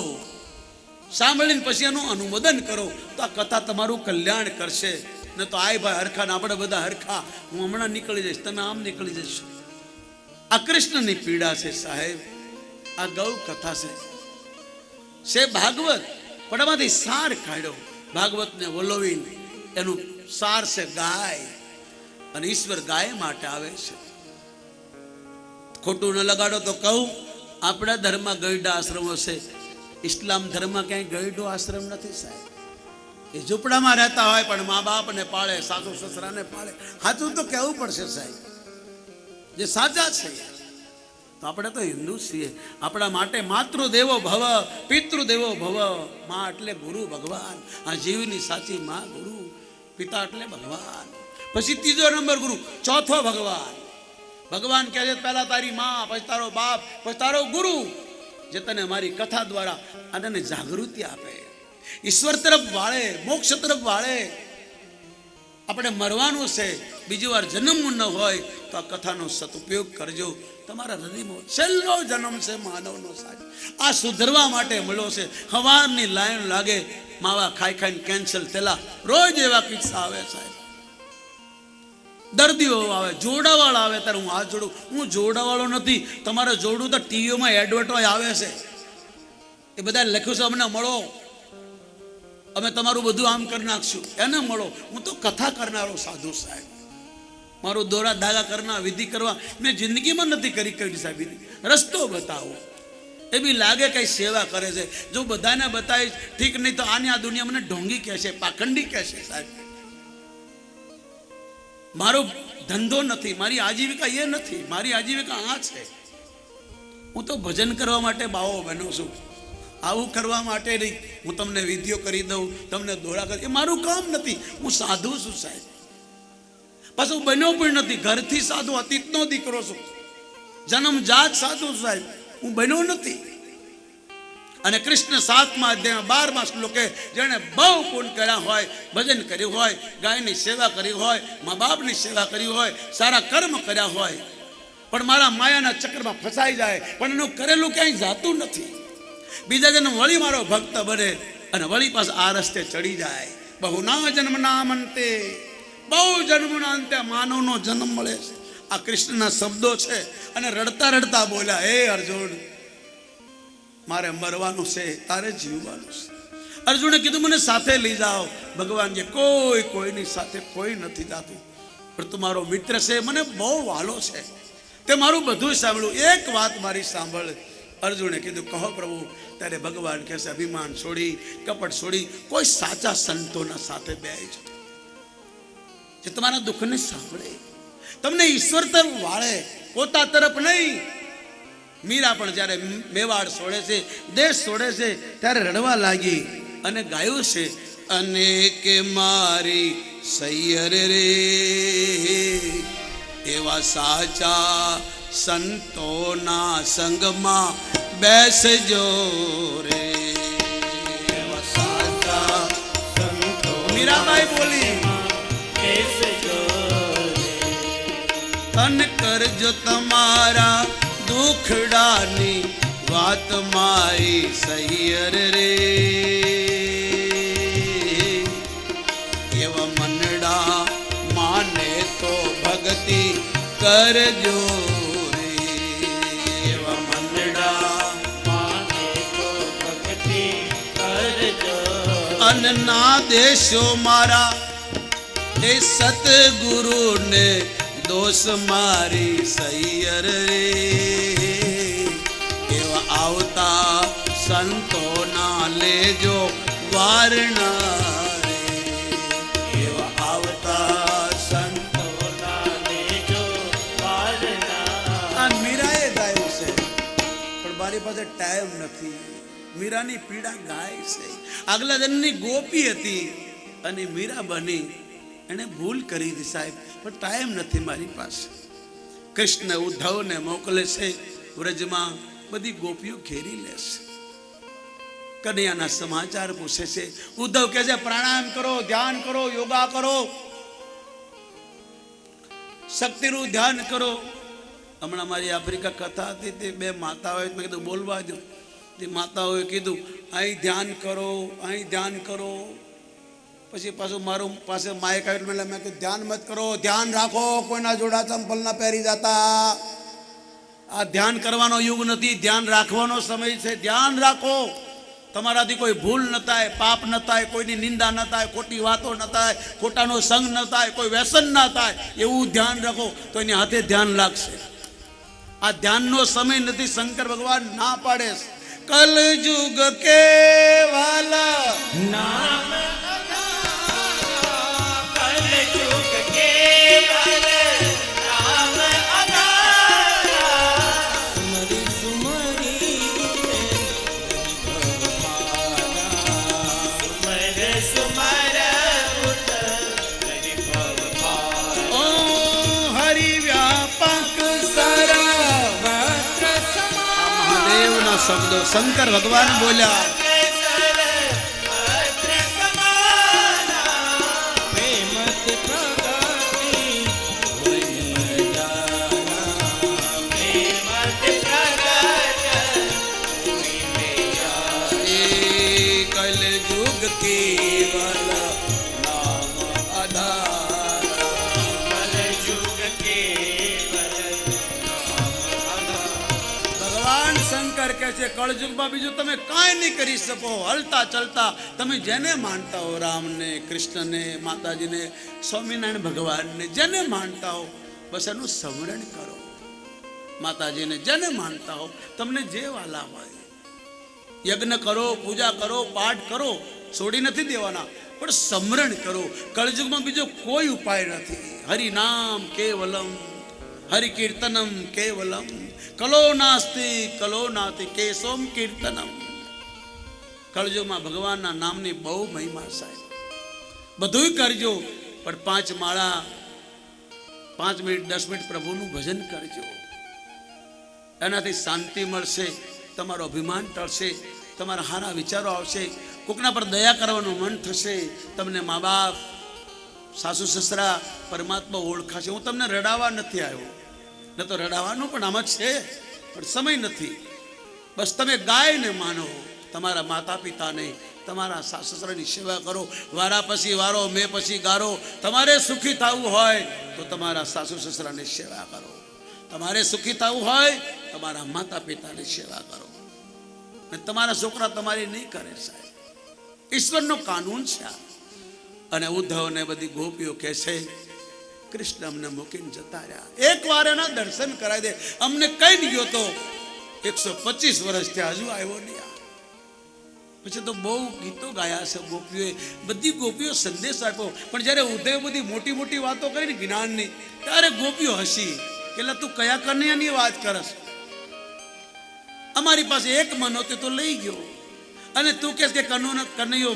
સાંભળીને પછી એનું અનુમોદન કરો તો આ કથા તમારું કલ્યાણ કરશે. ન તો આય ભાઈ હરખા ને આપણે બધા હરખા, હું હમણાં નીકળી જઈશ, તમે આમ નીકળી જશો. આ કૃષ્ણની પીડા છે સાહેબ. આ ગૌ કથા છે ભાગવત, પણ એમાંથી સાર કાઢ્યો. ભાગવતને વલોવીને એનું સાર છે ગાય. અને ઈશ્વર ગાય માટે આવે છે. ખોટું ન લગાડો તો કહું, આપણા ધર્મમાં ગઈડા આશ્રમો છે. ઇસ્લામ ધર્મમાં ક્યાંય ગઈડો આશ્રમ નથી સાહેબ. એ ઝૂંપડામાં રહેતા હોય પણ મા બાપને પાળે, સાસુ સસરાને પાળે. સાચું તો કહેવું પડશે સાહેબ, જે સાચા છે. તો આપણે તો હિન્દુ છીએ. આપણા માટે માતૃદેવો ભવ, પિતૃદેવો ભવ. માં એટલે ગુરુ ભગવાન. આ જીવની સાચી માં ગુરુ, પિતા એટલે ભગવાન, પછી ત્રીજો નંબર ગુરુ, ચોથો ભગવાન. ભગવાન કહે છે પહેલા તારી માં, પછી તારો બાપ, પછી તારો ગુરુ, જે તને મારી કથા દ્વારા આને જાગૃતિ આપે, ઈશ્વર તરફ વાળે, મોક્ષ તરફ વાળે. આપણે મરવાનું છે, બીજી વાર જન્મવું ન હોય તો આ કથાનો સદુપયોગ કરજો. તમારા હૃદયમાં છેલ્લો જન્મ છે માનવનો સાહેબ. આ સુધરવા માટે મળ્યો છે. સવારની લાઈન લાગે, માવા ખાઈ ખાઈને કેન્સલ થયેલા રોજ એવા કિસ્સા આવે સાહેબ. દર્દીઓ આવે, જોડાવાળા આવે, ત્યારે હું હાથ જોડું. હું જોડાવાળો નથી. તમારે જોડું તો ટીવીમાં એડવર્ટો આવે છે, એ બધા લખ્યું છે અમને મળો, અમે તમારું બધું આમ કરી નાખશું, એને મળો. હું તો કથા કરનારો સાધુ સાહેબ. મારું દોરા ધાગા કરનાર, વિધિ કરવા મેં જિંદગીમાં નથી કરી સાહેબ વિધિ. રસ્તો બતાવો, એ બી લાગે કઈ સેવા કરે છે. જો બધાને બતાવીશ ઠીક, નહીં તો આની આ દુનિયા મને ઢોંગી કહેશે, પાખંડી કહેશે સાહેબ. મારો ધંધો નથી, મારી આજીવિકા એ નથી. મારી આજીવિકા આ છે. હું તો ભજન કરવા માટે બાવો બન્યો છું, આવું કરવા માટે નહીં. હું તમને વિધિઓ કરી દઉં, તમને દોરા કરી, એ મારું કામ નથી. હું સાધુ છું સાહેબ. પાછું બન્યો પણ નથી. ઘરથી સાધુ, અતીતનો દીકરો છું. જન્મ જાત સાધુ સાહેબ, હું બન્યો નથી. અને કૃષ્ણ 7મા અધ્યાયમાં 12મા શ્લોકે જેણે બહુ પુણ્ય કર્યા હોય, ભજન કર્યું હોય, ગાયની સેવા કરી હોય, મા બાપની સેવા કરી હોય, સારા કર્મ કર્યા હોય, પણ મારા માયાના ચક્રમાં ફસાઈ જાય, પણ એનું કરેલું ક્યાંય જાતું નથી. બીજા જન્મ વળી મારો ભક્ત બને અને વળી પાસે આ રસ્તે ચડી જાય. બહુના જન્મના અંતે, બહુ જન્મના અંતે માનવનો જન્મ મળે છે. આ કૃષ્ણના શબ્દો છે. અને રડતા રડતા બોલ્યા, હે અર્જુન, મારે મરવાનું છે, તારે જીવવાનું છે. અર્જુને કીધું મને સાથે લઈ જાઓ. ભગવાન કે કોઈની સાથે કોઈ નથી જાતું, પણ તું મારો મિત્ર છે, મને બહુ વાલો છે, તે મારું બધું સાંભળ્યું, એક વાત મારી સાંભળ. અર્જુને કીધું કહો પ્રભુ. ત્યારે ભગવાન કહેશે અભિમાન છોડી, કપટ છોડી, કોઈ સાચા સંતોના સાથે બેસજો, જે તમારા દુઃખને સાંભળે, તમને ઈશ્વર તરફ વાળે, પોતા તરફ નહીં. મીરા પણ જ્યારે મેવાડ છોડે છે, દેશ છોડે છે, ત્યારે રડવા લાગી અને ગાયું છે, અનેક મારી સૈયર રે, એવા સાચા સંતોના સંગમાં બેસજો રે. એવા સાચા સંતો, મીરાબાઈ બોલી, બેસજો અન કરજો તમારા દુખડાની વાત મારી સૈયર રે, એવા મનડા માને તો ભક્તિ કરજો રે. એવા મનડા માને તો ભક્તિ કરજો. અનના દેશો મારા એ સતગુરુને દોષ મારી સૈયર રે, એવા આવતા સંતોના લેજો વારણા રે. એવા આવતા સંતોના લેજો વારણા. આ મીરાએ ગાયું છે, પણ મારી પાસે ટાઈમ નથી. મીરાની પીડા ગાય છે. આગલા જન્મની ગોપી હતી અને મીરા બની. એને ભૂલ કરી હતી સાહેબ, પણ ટાઈમ નથી મારી પાસે. કૃષ્ણ ઉદ્ધવને મોકલે છે વ્રજમાં, બધી ગોપીઓ ઘેરી લેશે. કનૈયાના સમાચાર પૂછે છે. ઉદ્ધવ કહે છે પ્રાણાયામ કરો, ધ્યાન કરો, યોગા કરો, શક્તિનું ધ્યાન કરો. હમણાં મારી આફ્રિકા કથા હતી, તે બે માતાઓએ મેં કીધું બોલવા દો. તે માતાઓએ કીધું અહીં ધ્યાન કરો, અહીં ધ્યાન કરો. પછી પાછું મારું પાસે માઇક આવ્યું, મેં કીધું ધ્યાન મત કરો, ધ્યાન રાખો, કોઈના જોડા ચંપલ ના પહેરી જતા. આ ધ્યાન કરવાનો યુગ નથી, ધ્યાન રાખવાનો સમય છે. ધ્યાન રાખો, તમારાથી કોઈ ભૂલ ન થાય, પાપ ન થાય, કોઈની નિંદા ન થાય, ખોટી વાતો ન થાય, ખોટાનો સંગ ન થાય, કોઈ વ્યસન ન થાય, એવું ધ્યાન રાખો તો એની હાથે ધ્યાન લાગશે. આ ધ્યાનનો સમય નથી. શંકર ભગવાન ના પાડે છે. કલયુગ કે વાલા નામ कलयुग केवल राम आधारा सुमरी सुमरी सुमर सुमर उत हरि भव पारा ओ हरि व्यापक वक्र समान મહાદેવના શબ્દો શંકર ભગવાન બોલ્યા. એ કલયુગ કેવલ નામ આધાર. ભગવાન શંકર કહે છે કળયુગમાં બીજું તમે કાંઈ નહીં કરી શકો. હલતા ચલતા તમે જેને માનતા હો, રામને, કૃષ્ણને, માતાજીને, સ્વામિનારાયણ ભગવાનને, જેને માનતા હો બસ એનું સ્મરણ કરો. માતાજીને જેને માનતા હો, તમને જે વાલા હોય યજ્ઞ કરો, પૂજા કરો, પાઠ કરો, છોડી નથી દેવાના, પણ સ્મરણ કરો. કળયુગમાં બીજો કોઈ ઉપાય નથી. હરિનામ કેવલમ, હરિ કીર્તનમ કેવલમ, કલો નાસ્તિ કલો નાસ્તિ કેશોમ કીર્તનમ. કળયુગમાં ભગવાનના નામની બહુ મહિમા સાહેબ. બધુંય કરજો પણ 5 માળા 5 મિનિટ 10 મિનિટ પ્રભુનું ભજન કરજો. એનાથી શાંતિ મળશે, તમારો અભિમાન ટળશે, તમારા સારા વિચારો આવશે, કોકના પર દયા કરવાનું મન થશે. તમને મા બાપ, સાસુ સસરા, પરમાત્મા ઓળખાશે. હું તમને રડાવા નથી આવ્યો, ન તો રડાવાનું પણ આમાં છે, પણ સમય નથી. બસ તમે ગાયને માનો, તમારા માતા પિતાને, તમારા સાસુ સસરાની સેવા કરો. વારા પછી વારો, મેં પછી ગારો. તમારે સુખી થવું હોય તો તમારા સાસુ સસરાની સેવા કરો. તમારે સુખી થવું હોય તમારા માતા પિતાની સેવા કરો. અને તમારા છોકરા તમારી નહીં કરે સાહેબ. ઈશ્વરનો કાનૂન છે. અને ઉદ્ધવને બધી ગોપીઓ કહે છે કૃષ્ણ અમને મૂકીને જતા રહ્યા, એક વાર એના દર્શન કરાવી દે. અમને કઈ નહીં ગયો તો 125 વર્ષ થયા હજુ આવ્યો નહીં. પછી તો બહુ ગીતો ગાયા છે ગોપીઓએ, બધી ગોપીઓ સંદેશ આપ્યો. પણ જ્યારે ઉદ્ધવે બધી મોટી મોટી વાતો કરી ને જ્ઞાનની, ત્યારે ગોપીઓ હસી કે તું કયા કન્યાની વાત કરસ? અમારી પાસે એક મન હોતી તો લઈ ગયો, અને તું કહેશ કે કનૈયો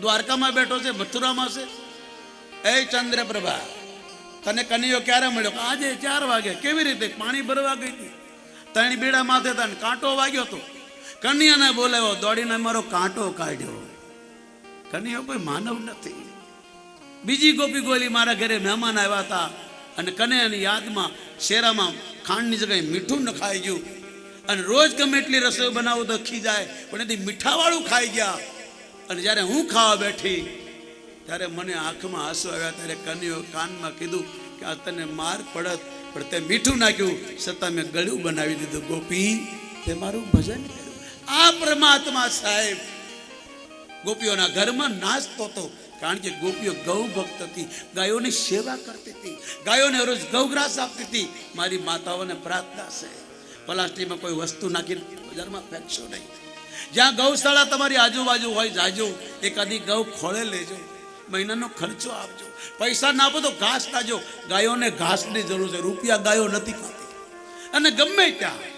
દ્વારકામાં બેઠો છે, મથુરામાં છે. એ ચંદ્રપ્રભા, તને કનૈયો ક્યારે મળ્યો? આજે 4 વાગે. કેવી રીતે? પાણી ભરવા ગઈ હતી, 3 બેડા માથે હતા ને કાંટો વાગ્યો હતો. કન્યાને બોલાવ્યો, દોડીને મારો કાંટો કાઢ્યો. કનૈયો કોઈ માનવ નથી. બીજી ગોપી ગોલી મારા ઘરે મહેમાન આવ્યા હતા, અને કનૈયાની યાદમાં શેરામાં ખાંડની જગ્યાએ મીઠું નખાઈ ગયું. અને રોજ ગમે એટલી રસોઈ બનાવું તો ખીજાય, પણ એથી મીઠાવાળું ખાઈ ગયા. અને જ્યારે હું ખાવા બેઠી ત્યારે મને આંખમાં આંસુ આવ્યા. ત્યારે કનૈયો કાનમાં કીધું કે આ તને માર પડત, પણ તે મીઠું નાખ્યું છતાં મેં ગળ્યું બનાવી દીધું. ગોપી, તે મારું ભજન કર્યું. આ પરમાત્મા સાહેબ ગોપીઓના ઘરમાં નાચતો હતો, કારણ કે ગોપીઓ ગૌ ભક્ત હતી, ગાયોની સેવા કરતી હતી, ગાયોને રોજ ગૌગ્રાસ આપતી હતી. મારી માતાઓને પ્રાર્થના છે, પ્લાસ્ટિકમાં કોઈ વસ્તુ નાખીને બજારમાં ફેંકશો નહીં. જ્યાં ગૌશાળા તમારી આજુબાજુ હોય જાજો, એકાદી ગૌ ખોળે લેજો, મહિનાનો ખર્ચો આપજો. પૈસા ના આપો તો ઘાસ લાજો. ગાયોને ઘાસની જરૂર છે, રૂપિયા ગાયો નથી ખાતી. અને ગમે ત્યાં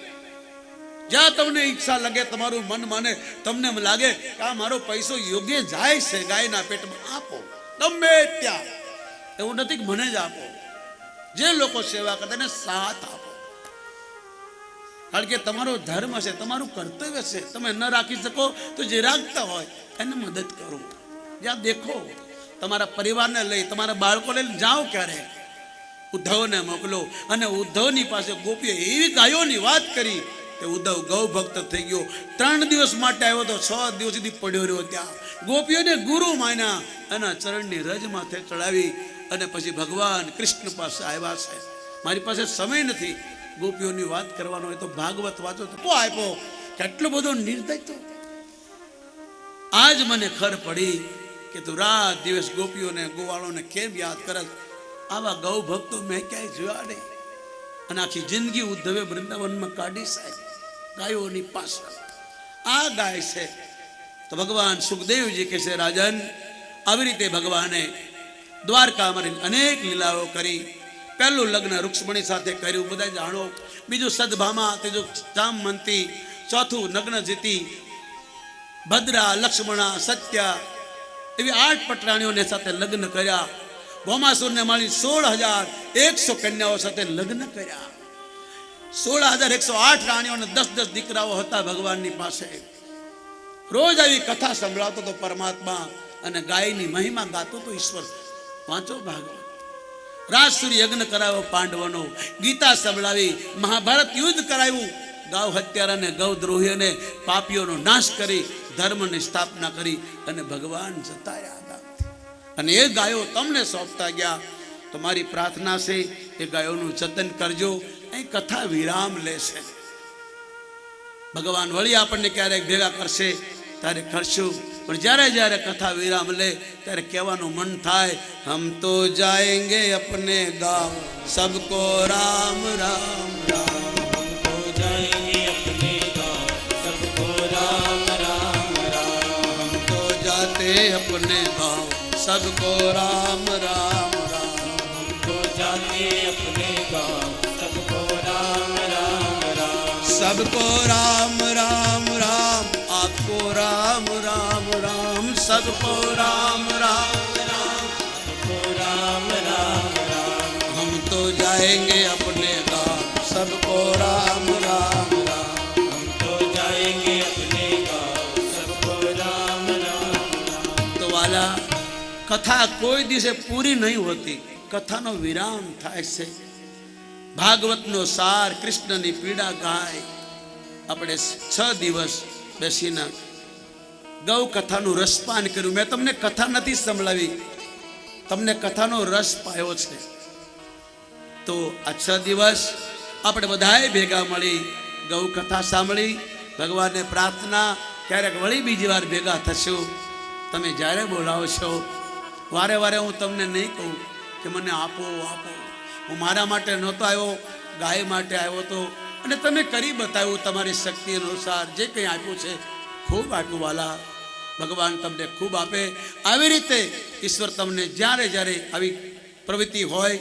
જ્યાં તમને ઈચ્છા લાગે, તમારું મન માને, તમને એમ લાગે કે આ મારો પૈસો યોગ્ય જાય છે ગાયના પેટમાં, આપો. ગમે ત્યાં, એવું નથી કે મને જ આપો. જે લોકો સેવા કરતા એને સાથ આપો, કારણ કે તમારો ધર્મ છે, તમારું કર્તવ્ય છે. તમે ન રાખી શકો તો જે રાખતા હોય એને મદદ કરો. જ્યાં દેખો, તમારા પરિવારને લઈ, તમારા બાળકોને લઈને જાઓ ક્યારે, ઉદ્ધવને મોકલો. અને ઉદ્ધવની પાસે ગોપીએ એવી ગાયોની વાત કરી કે ઉદ્ધવ ગૌ ભક્ત થઈ ગયો. 3 દિવસ માટે આવ્યો તો 6 દિવસ સુધી પડ્યો રહ્યો ત્યાં. ગોપીઓને ગુરુ માન્યા, એના ચરણની રજ માથે ચડાવી, અને પછી ભગવાન કૃષ્ણ પાસે આવ્યા છે. મારી પાસે સમય નથી ગોપીઓની વાત કરવાનો હોય તો ભાગવત વાંચો તો આપ્યો. કેટલો બધો નિર્દય તો. આજ મને ખબર પડી કે તું રાત દિવસ ગોપીઓને ગોવાળોને કેમ યાદ કરસ. આવા ગૌ ભક્તો મેં ક્યાંય જોયા નહીં. અને આખી જિંદગી ઉદ્ધવે વૃંદાવનમાં કાઢી સાહેબ ગાયોની પાછળ. આ ગાય છે તો ભગવાન સુખદેવજી કહે છે રાજન, આવી રીતે ભગવાને દ્વારકામાં અનેક લીલાઓ કરી. પહેલું લગ્ન રૂક્ષ્મણી સાથે કર્યું, બધા જાણો. બીજું સદભામા, ત્રીજું જામવંતી, ચોથું નગ્ન જીતી, ભદ્રા, લક્ષ્મણા, સત્યા એવી 8 પટરાણીઓને સાથે લગ્ન કર્યા. ભૌમાસુરને મળી 16,100 કન્યાઓ સાથે લગ્ન કર્યા. 16,108 રાણીઓને 10-10 દીકરાઓ હતા ભગવાનની પાસે. રોજ આવી કથા સંભળાવતો તો પરમાત્મા અને ગાયની મહિમા ગાતો તો ઈશ્વર. વાંચો ભાગવત. રાજસૂરી યજ્ઞ કરાવ્યો પાંડવોનો, ગીતા સંભળાવી, મહાભારત યુદ્ધ કરાવ્યું, ગાવ હત્યારાને, ગૌદ્રોહીઓને, પાપીઓનો નાશ કરી ધર્મની સ્થાપના કરી અને ભગવાન જતા રહ્યા હતા. અને એ ગાયો તમને સોંપતા ગયા. તો મારી પ્રાર્થના છે એ ગાયોનું જતન કરજો. અહીં કથા વિરામ લેશે. ભગવાન વળી આપણને ક્યારેક ભેગા કરશે ત્યારે કરશું, પણ જ્યારે જ્યારે કથા વિરામ લે ત્યારે કહેવાનું મન થાય, હમ તો જાએંગે અપને ગાંવ સબકો રામ રામ રામ. हमको जाएंगे अपने गाँव सबको राम राम राम. हम तो जाते अपने गांव सबको राम राम राम. हमको जाते अपने गाँव सबको राम राम राम. सबको राम राम राम, आपको राम राम राम, सबको राम राम राम, सबको राम राम राम. हम तो जाएंगे अपने गांव सबको राम राम राम. हम तो जाएंगे अपने गाँव सबको राम राम राम. तो वाला कथा कोई दिसे पूरी नहीं होती, कथाનો વિરામ થાય છે. ભાગવતનો સાર, કૃષ્ણની પીડા ગાય. આપણે 6 દિવસ બેસીને ગૌ કથાનું રસપાન કર્યું. મેં તમને કથા નથી સંભળાવી, તમને કથાનો રસ પાયો છે. તો આ 6 દિવસ આપણે બધાએ ભેગા મળી ગૌ કથા સાંભળી, ભગવાનને પ્રાર્થના. ક્યારેક વળી બીજી વાર ભેગા થશું. તમે જ્યારે બોલાવો છો વારે વારે હું તમને નહીં કહું કે મને આપો આપો. હું મારા માટે નહોતો આવ્યો, ગાય માટે આવ્યો હતો. અને તમે કરી બતાવ્યું તમારી શક્તિ અનુસાર જે કંઈ આપ્યું છે. ખૂબ આપ્યું વાલા. ભગવાન તમને ખૂબ આપે. આવી રીતે ઈશ્વર તમને જ્યારે જ્યારે આવી પ્રવૃત્તિ હોય,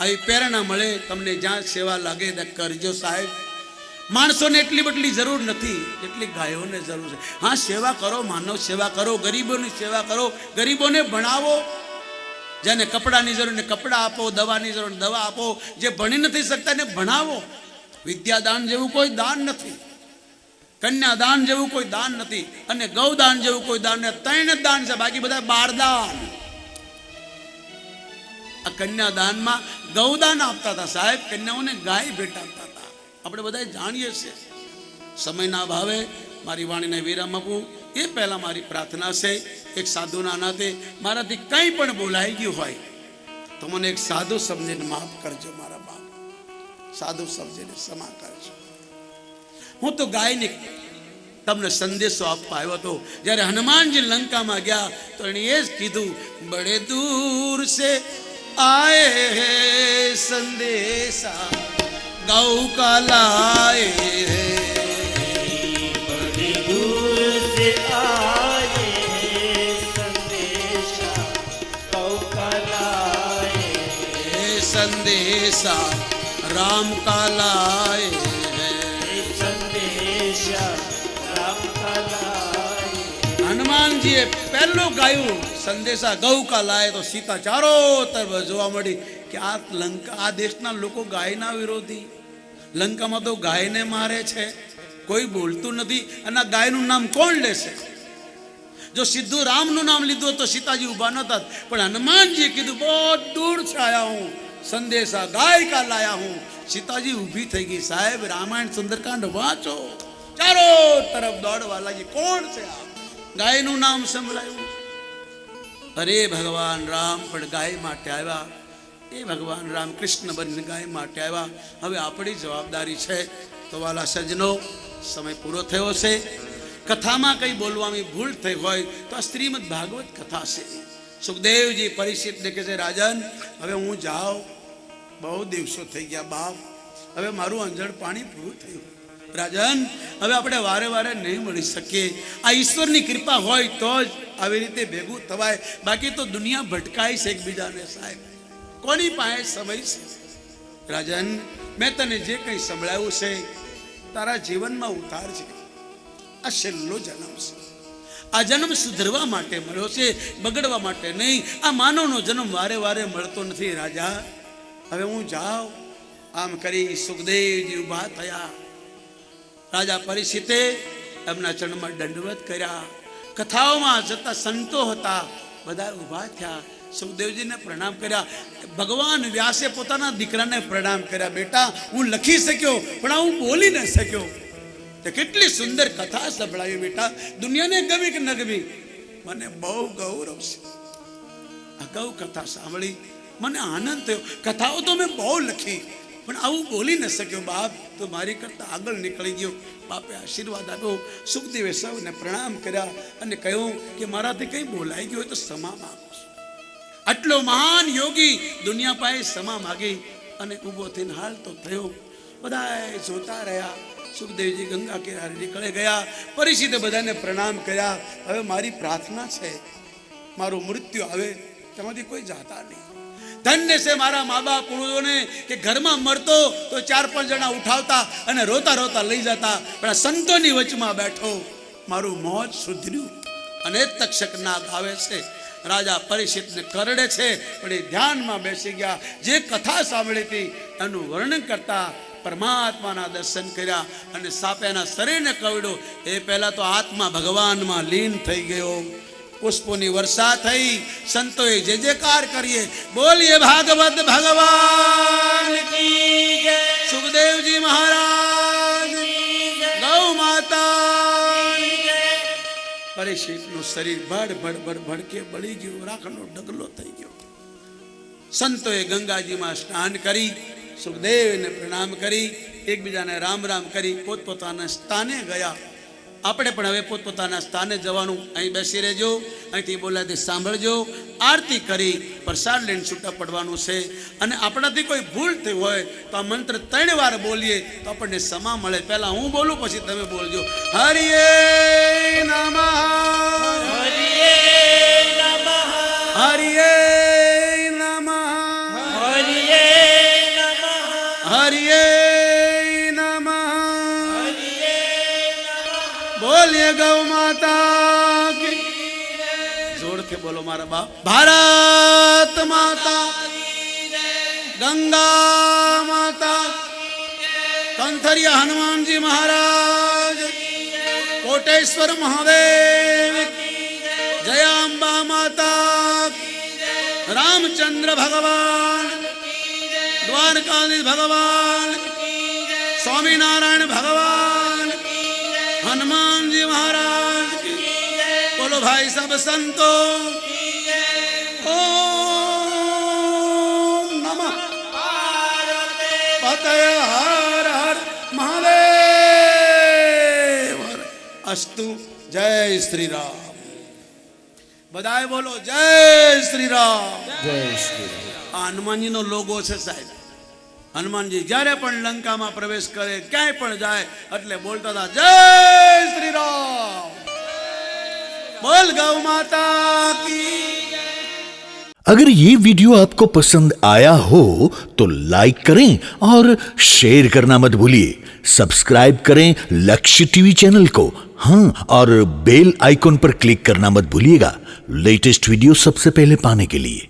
આવી પ્રેરણા મળે, તમને જ્યાં સેવા લાગે ત્યાં કરજો સાહેબ. માણસોને એટલી બટલી જરૂર નથી એટલી ગાયોને જરૂર છે. હા, સેવા કરો, માનવ સેવા કરો, ગરીબોની સેવા કરો, ગરીબોને ભણાવો. જેને કપડાની જરૂર ને કપડાં આપો, દવાની જરૂર દવા આપો. જે ભણી નથી શકતા એને ભણાવો. વિદ્યાદાન જેવું કોઈ દાન નથી, કન્યાદાન જેવું કોઈ દાન નથી, અને ગૌદાન જેવું કોઈ દાન નથી. 3 જ દાન છે, બાકી બધા 12 દાન. આ કન્યાદાનમાં ગૌદાન આપતા હતા સાહેબ, કન્યાઓને ગાય ભેટ આપતા હતા. આપણે બધા જાણીએ છીએ. સમયના ભાવે મારી વાણીને વિરામ આપું એ પહેલાં મારી પ્રાર્થના છે, એક સાધુના નાતે મારાથી કંઈ પણ બોલાઈ ગયું હોય તો મને એક સાધુ સમજીને માફ કરજો મારા બાપ. સાધુ સમજીને ક્ષમા કરજો. હું તો ગાયને તમને સંદેશો આપવા આવ્યો હતો. જ્યારે હનુમાનજી લંકામાં ગયા તો એણે એ જ કીધું, બડે દૂર સે આએ હે સંદેશા ગૌ કા લાએ હે. बड़ी दूर से आए हैं संदेशा गौ का लाए. संदेशा राम का लाए हैं. संदेशा राम का लाए. હનુમાનજીએ પહેલું ગાયું સંદેશા ગૌ કા લાય તો સીતા ચારો તરફ જોવા મળી કે આ લંકા, આ દેશના લોકો ગાયના વિરોધી. લંકામાં તો ગાયને મારે છે, કોઈ બોલતું નથી. અને આ ગાયનું નામ કોણ લેશે? જો સીધું રામનું નામ લીધું તો સીતાજી ઊભા નતા. પણ હનુમાનજીએ કીધું બહુ દૂર से आया हूँ, संदेशा गाय का लाया हूँ. સીતાજી ઊભી થઈ ગઈ. સાહેબ, રામાયણ સુંદરકાંડ વાંચો, ચારો તરફ દોડવા લાગી. કોણ છે આ? ગાયનું નામ સંભળાયું. અરે ભગવાન રામ પણ ગાય માટે આવ્યા. એ ભગવાન રામ કૃષ્ણ બનીને ગાય માટે આવ્યા. હવે આપણી જવાબદારી છે. તો વાલા સજ્જનો, સમય પૂરો થયો છે. કથામાં કંઈ બોલવાની ભૂલ થઈ હોય તો આ શ્રીમદ ભાગવત કથા છે. સુખદેવજી પરીક્ષિતને કહે છે, રાજન હવે હું જાઉં, બહુ દિવસો થઈ ગયા બાપ, હવે મારું અંજળ પાણી પૂરું થયું. રાજન, હવે આપણે વારે વારે નહીં મળી શકીએ. આ ઈશ્વરની કૃપા હોય તો જ આવી રીતે ભેગું થવાય, બાકી તો દુનિયા ભટકાય છે એકબીજાને. સાહેબ, કોની પાસે સમય છે? રાજન, મેં તને જે કંઈ સંભળાવ્યું છે તારા જીવનમાં ઉતાર છે. આ છેલ્લો જન્મ છે. આ જન્મ સુધરવા માટે મળ્યો છે, બગડવા માટે નહીં. આ માનવનો જન્મ વારે વારે મળતો નથી. રાજા, હવે હું જાઉં. આમ કરી સુખદેવજી ઊભા થયા. રાજા પરીક્ષિતે એમના ચરણમાં દંડવત કર્યા. કથાઓમાં જતા સંતો હતા, બધા ઊભા થયા, સુખદેવજીને પ્રણામ કર્યા. ભગવાન વ્યાસે પોતાના દીકરાને પ્રણામ કર્યા. બેટા, હું લખી શક્યો પણ હું બોલી ન શક્યો. તે કેટલી સુંદર કથા સંભળાવી બેટા. દુનિયાને ગમી કે ન ગમી, મને બહુ ગૌરવ છે. આ ગૌ કથા સાંભળી મને આનંદ થયો. કથાઓ તો મેં બહુ લખી પણ આવું બોલી ન શક્યો. બાપ તો મારી કરતા આગળ નીકળી ગયો. બાપે આશીર્વાદ આપ્યો. સુખદેવે સૌને પ્રણામ કર્યા અને કહ્યું કે મારાથી કંઈ બોલાઈ ગયું હોય તો ક્ષમા માંગુ છું. આટલો મહાન યોગી દુનિયા પાસે ક્ષમા માગી અને ઊભો થઈને હાલતો થયો. બધા જોતા રહ્યા. સુખદેવજી ગંગા કિનારે નીકળી ગયા. પરીક્ષિતે બધાને પ્રણામ કર્યા. હવે મારી પ્રાર્થના છે, મારું મૃત્યુ આવે તેમાંથી કોઈ જાતા નહીં. ધન્ય છે મારા મા બાપ પૂર્વજોને કે ઘરમાં મરતો તો 4-5 જણા ઉઠાવતા અને રોતા રોતા લઈ જતા, પણ આ સંતોની વચમાં બેઠો મારું મોત સુધર્યું. અને તક્ષક નાગ આવે છે, રાજા પરીક્ષિતને કરડે છે, પણ એ ધ્યાનમાં બેસી ગયા. જે કથા સાંભળી હતી એનું વર્ણન કરતા પરમાત્માના દર્શન કર્યા અને સાપેના શરીરને કવડ્યો. એ પહેલા તો આત્મા ભગવાનમાં લીન થઈ ગયો. પુષ્પોની વર્ષા થઈ. સંતોએ જે જયકાર કરીએ, બોલીએ ભાગવત ભગવાન કી જય. સુખદેવજી મહારાજ, ગૌ માતા. પરીક્ષિતનું શરીર ભડ ભડ ભડ ભડકે બળી ગયું, રાખનો ઢગલો થઈ ગયો. સંતોએ ગંગાજીમાં સ્નાન કરી, સુખદેવને પ્રણામ કરી, એકબીજાને રામ રામ કરી પોતપોતાના સ્થાને ગયા. આપણે પણ હવે પોતપોતાના સ્થાને જવાનું. અહીં બેસી રહેજો, અહીંથી બોલાતી સાંભળજો. આરતી કરી પ્રસાદ લઈને છૂટા પડવાનું છે. અને આપણાથી કોઈ ભૂલ થઈ હોય તો આ મંત્ર 3 વાર બોલીએ તો આપણને ક્ષમા મળે. પહેલા હું બોલું, પછી તમે બોલજો. હરિએ નમઃ, હરિયે નમઃ, હરિએ નમઃ, હરિયે નમઃ, હરિએ નમઃ. બોલીએ ગૌ માતા કી. જોરથી બોલો મારા બાપ. ભારત માતા, ગંગા માતા, કંથરિયા હનુમાનજી મહારાજ, કોટેશ્વર મહાદેવ, જયાંબા માતા, રામચંદ્ર ભગવાન, દ્વારકાધીશ ભગવાન, સ્વામિનારાયણ ભગવાન, હનુમાનજી મહારાજ કી. બોલો ભાઈ સબ સંતો. ઓમ નમઃ પાર્વતી હર હર મહાદેવ. અસ્તુ. જય શ્રી રામ. બધાએ બોલો જય શ્રી રામ. જય શ્રી રામ. આ હનુમાનજીનો લોગો છે સાહેબ. હનુમાનજી જ્યારે પણ લંકામાં પ્રવેશ કરે, ક્યાંય પણ જાય એટલે બોલતા હતા જય શ્રી રામ. બોલ ગૌ માતા કી. अगर ये वीडियो आपको पसंद आया हो तो लाइक करें और शेयर करना मत भूलिए. सब्सक्राइब करें लक्ष्य टीवी चैनल को. हाँ, और बेल आइकॉन पर क्लिक करना मत भूलिएगा लेटेस्ट वीडियो सबसे पहले पाने के लिए.